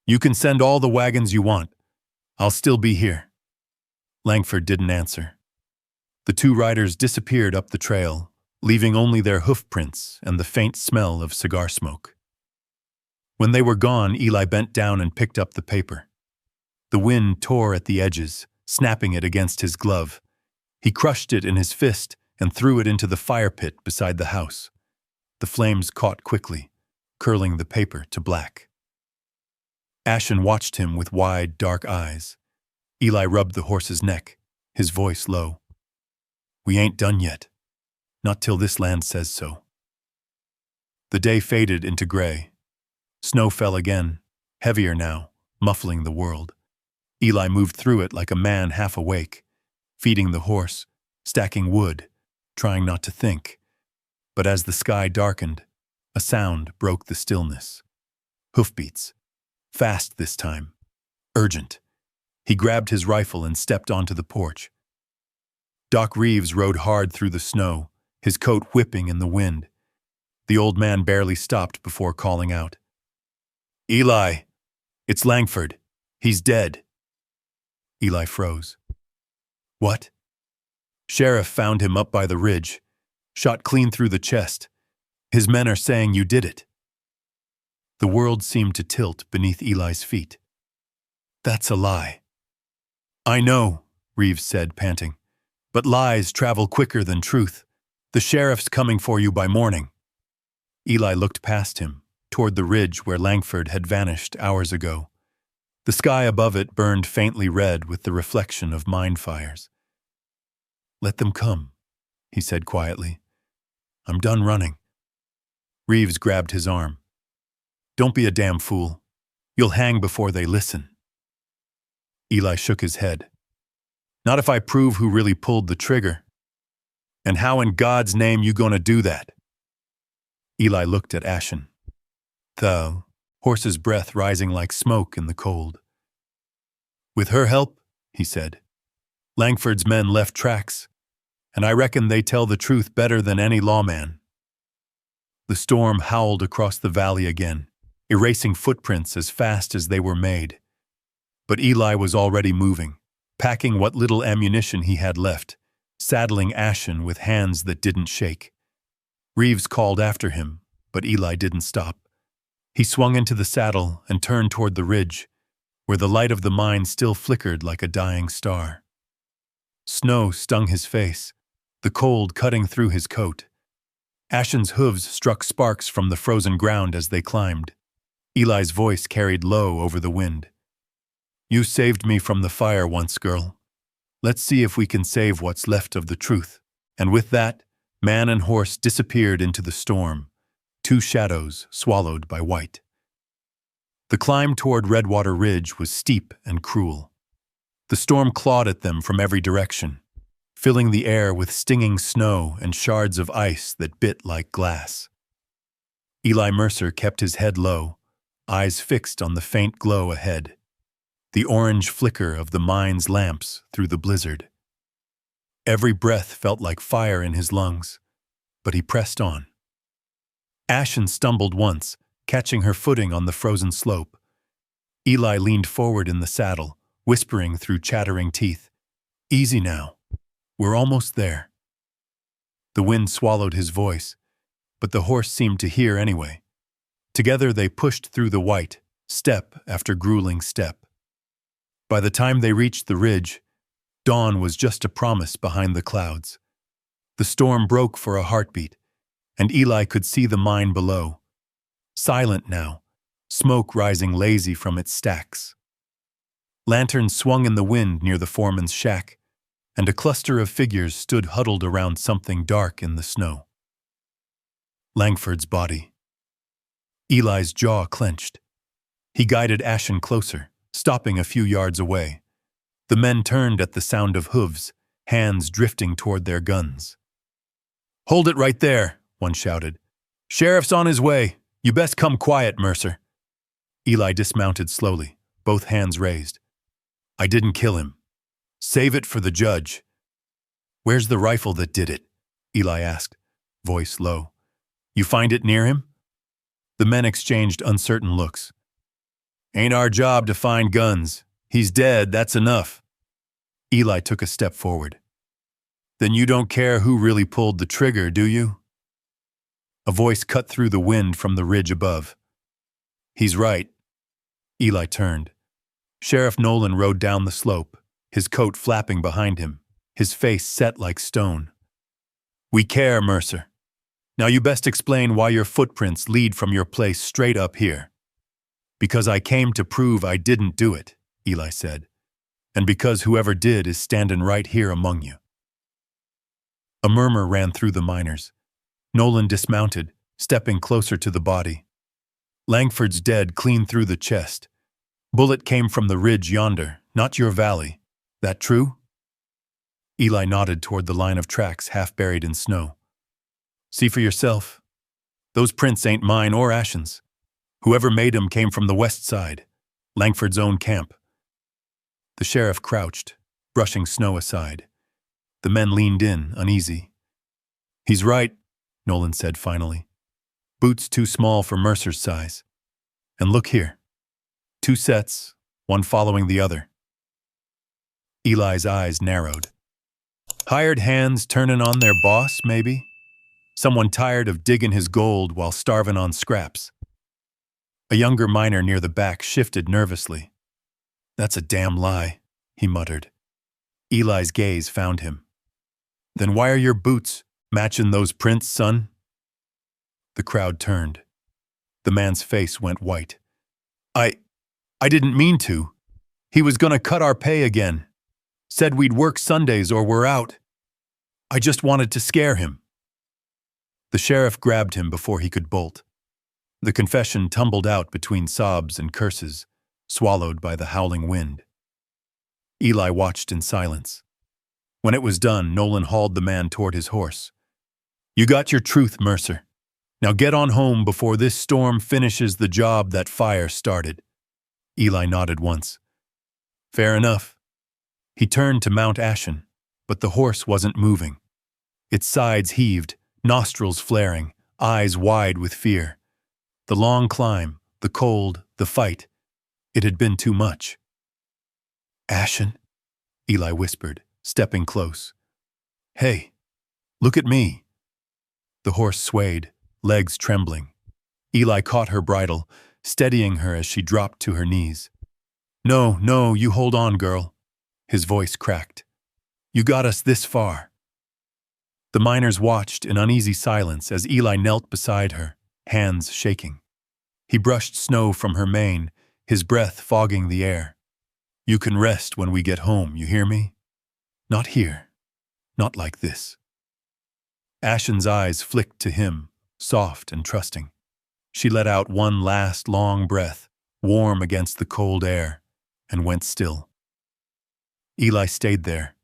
Speaker 1: "You can send all the wagons you want. I'll still be here." Langford didn't answer. The two riders disappeared up the trail, leaving only their hoof prints and the faint smell of cigar smoke. When they were gone, Eli bent down and picked up the paper. The wind tore at the edges, snapping it against his glove. He crushed it in his fist and threw it into the fire pit beside the house. The flames caught quickly, curling the paper to black. Ashen watched him with wide, dark eyes. Eli rubbed the horse's neck, his voice low. "We ain't done yet. Not till this land says so." The day faded into gray. Snow fell again, heavier now, muffling the world. Eli moved through it like a man half awake, feeding the horse, stacking wood, trying not to think. But as the sky darkened, a sound broke the stillness. Hoofbeats. Fast this time. Urgent. He grabbed his rifle and stepped onto the porch. Doc Reeves rode hard through the snow, his coat whipping in the wind. The old man barely stopped before calling out. "Eli, it's Langford. He's dead." Eli froze. "What?" "Sheriff found him up by the ridge, shot clean through the chest. His men are saying you did it." The world seemed to tilt beneath Eli's feet. "That's a lie." "I know," Reeves said, panting. "But lies travel quicker than truth. The sheriff's coming for you by morning." Eli looked past him, toward the ridge where Langford had vanished hours ago. The sky above it burned faintly red with the reflection of mine fires. "Let them come," he said quietly. "I'm done running." Reeves grabbed his arm. "Don't be a damn fool. You'll hang before they listen." Eli shook his head. "Not if I prove who really pulled the trigger. And how in God's name you gonna do that?" Eli looked at Ashen. The horse's breath rising like smoke in the cold. "With her help," he said, "Langford's men left tracks, and I reckon they tell the truth better than any lawman." The storm howled across the valley again, erasing footprints as fast as they were made. But Eli was already moving, packing what little ammunition he had left, saddling Ashen with hands that didn't shake. Reeves called after him, but Eli didn't stop. He swung into the saddle and turned toward the ridge, where the light of the mine still flickered like a dying star. Snow stung his face, the cold cutting through his coat. Ashen's hooves struck sparks from the frozen ground as they climbed. Eli's voice carried low over the wind. "You saved me from the fire once, girl. Let's see if we can save what's left of the truth." And with that, man and horse disappeared into the storm, two shadows swallowed by white. The climb toward Redwater Ridge was steep and cruel. The storm clawed at them from every direction, filling the air with stinging snow and shards of ice that bit like glass. Eli Mercer kept his head low, eyes fixed on the faint glow ahead, the orange flicker of the mine's lamps through the blizzard. Every breath felt like fire in his lungs, but he pressed on. Ashen stumbled once, catching her footing on the frozen slope. Eli leaned forward in the saddle, whispering through chattering teeth, "Easy now. We're almost there." The wind swallowed his voice, but the horse seemed to hear anyway. Together they pushed through the white, step after grueling step. By the time they reached the ridge, dawn was just a promise behind the clouds. The storm broke for a heartbeat, and Eli could see the mine below. Silent now, smoke rising lazy from its stacks. Lanterns swung in the wind near the foreman's shack, and a cluster of figures stood huddled around something dark in the snow. Langford's body. Eli's jaw clenched. He guided Ashen closer, stopping a few yards away. The men turned at the sound of hooves, hands drifting toward their guns. "Hold it right there," one shouted. "Sheriff's on his way. You best come quiet, Mercer." Eli dismounted slowly, both hands raised. "I didn't kill him. Save it for the judge." "Where's the rifle that did it?" Eli asked, voice low. "You find it near him?" The men exchanged uncertain looks. Ain't our job to find guns. He's dead, that's enough. Eli took a step forward. Then you don't care who really pulled the trigger, do you? A voice cut through the wind from the ridge above. He's right. Eli turned. Sheriff Nolan rode down the slope, his coat flapping behind him, his face set like stone. We care, Mercer. Now you best explain why your footprints lead from your place straight up here. Because I came to prove I didn't do it, Eli said, and because whoever did is standing right here among you. A murmur ran through the miners. Nolan dismounted, stepping closer to the body. Langford's dead clean through the chest. Bullet came from the ridge yonder, not your valley. That true? Eli nodded toward the line of tracks half buried in snow. See for yourself. Those prints ain't mine or Ashen's. Whoever made 'em came from the west side, Langford's own camp. The sheriff crouched, brushing snow aside. The men leaned in, uneasy. He's right, Nolan said finally. Boots too small for Mercer's size. And look here. 2 sets, one following the other. Eli's eyes narrowed. Hired hands turning on their boss, maybe? Someone tired of digging his gold while starving on scraps. A younger miner near the back shifted nervously. That's a damn lie, he muttered. Eli's gaze found him. Then why are your boots matching those prints, son? The crowd turned. The man's face went white. I didn't mean to. He was gonna cut our pay again. Said we'd work Sundays or we're out. I just wanted to scare him. The sheriff grabbed him before he could bolt. The confession tumbled out between sobs and curses, swallowed by the howling wind. Eli watched in silence. When it was done, Nolan hauled the man toward his horse. You got your truth, Mercer. Now get on home before this storm finishes the job that fire started. Eli nodded once. Fair enough. He turned to mount Ashen, but the horse wasn't moving. Its sides heaved, nostrils flaring, eyes wide with fear. The long climb, the cold, the fight. It had been too much. Ashen? Eli whispered, stepping close. Hey, look at me. The horse swayed, legs trembling. Eli caught her bridle, steadying her as she dropped to her knees. No, you hold on, girl. His voice cracked. You got us this far. The miners watched in uneasy silence as Eli knelt beside her, hands shaking. He brushed snow from her mane, his breath fogging the air. You can rest when we get home, you hear me? Not here. Not like this. Ashen's eyes flicked to him, soft and trusting. She let out one last long breath, warm against the cold air, and went still. Eli stayed there,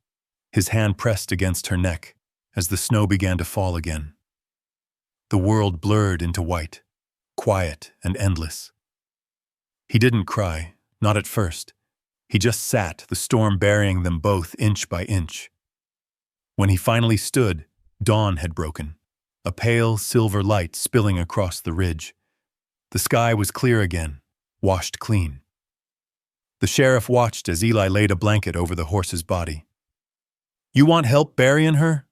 Speaker 1: his hand pressed against her neck as the snow began to fall again. The world blurred into white, quiet and endless. He didn't cry, not at first. He just sat, the storm burying them both inch by inch. When he finally stood, dawn had broken, a pale silver light spilling across the ridge. The sky was clear again, washed clean. The sheriff watched as Eli laid a blanket over the horse's body. You want help burying her?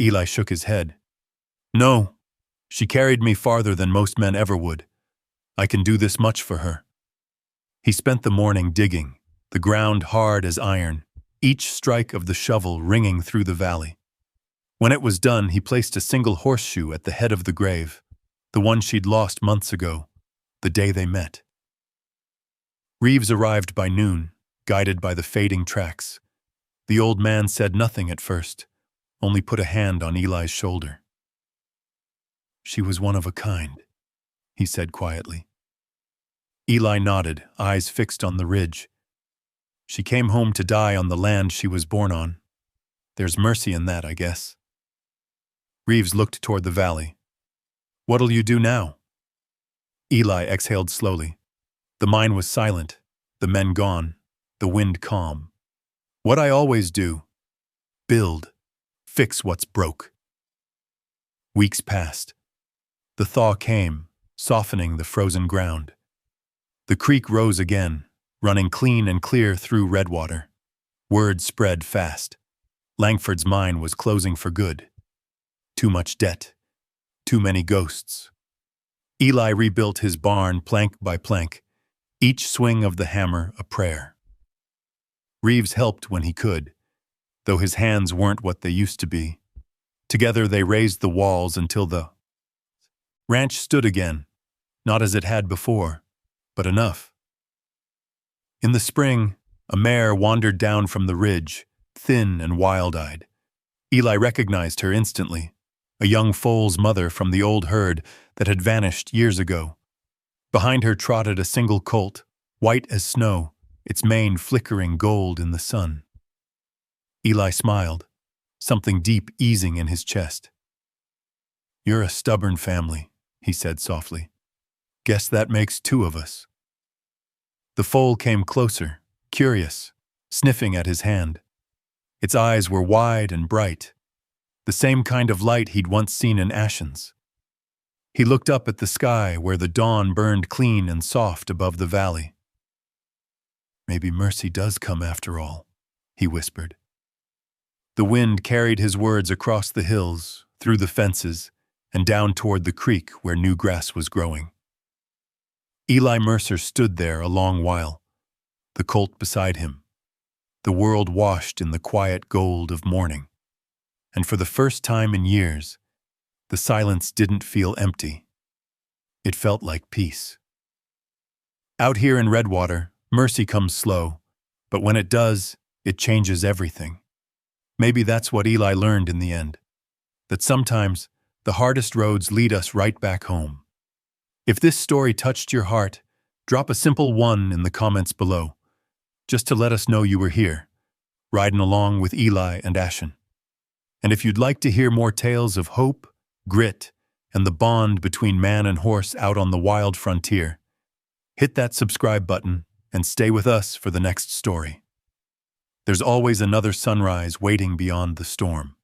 Speaker 1: Eli shook his head. No, she carried me farther than most men ever would. I can do this much for her. He spent the morning digging, the ground hard as iron, each strike of the shovel ringing through the valley. When it was done, he placed a single horseshoe at the head of the grave, the one she'd lost months ago, the day they met. Reeves arrived by noon, guided by the fading tracks. The old man said nothing at first, only put a hand on Eli's shoulder. She was one of a kind, he said quietly. Eli nodded, eyes fixed on the ridge. She came home to die on the land she was born on. There's mercy in that, I guess. Reeves looked toward the valley. What'll you do now? Eli exhaled slowly. The mine was silent, the men gone, the wind calm. What I always do. Build. Fix what's broke. Weeks passed. The thaw came, softening the frozen ground. The creek rose again, running clean and clear through Redwater. Word spread fast. Langford's mine was closing for good. Too much debt. Too many ghosts. Eli rebuilt his barn plank by plank, each swing of the hammer a prayer. Reeves helped when he could, though his hands weren't what they used to be. Together they raised the walls until the ranch stood again, not as it had before, but enough. In the spring, a mare wandered down from the ridge, thin and wild-eyed. Eli recognized her instantly, a young foal's mother from the old herd that had vanished years ago. Behind her trotted a single colt, white as snow, its mane flickering gold in the sun. Eli smiled, something deep easing in his chest. "You're a stubborn family," he said softly. "Guess that makes two of us." The foal came closer, curious, sniffing at his hand. Its eyes were wide and bright, the same kind of light he'd once seen in Ashen's. He looked up at the sky where the dawn burned clean and soft above the valley. "Maybe mercy does come after all," he whispered. The wind carried his words across the hills, through the fences, and down toward the creek where new grass was growing. Eli Mercer stood there a long while, the colt beside him, the world washed in the quiet gold of morning. And for the first time in years, the silence didn't feel empty. It felt like peace. Out here in Redwater, mercy comes slow, but when it does, it changes everything. Maybe that's what Eli learned in the end, that sometimes the hardest roads lead us right back home. If this story touched your heart, drop a simple 1 in the comments below, just to let us know you were here, riding along with Eli and Ashen. And if you'd like to hear more tales of hope, grit, and the bond between man and horse out on the wild frontier, hit that subscribe button and stay with us for the next story. There's always another sunrise waiting beyond the storm.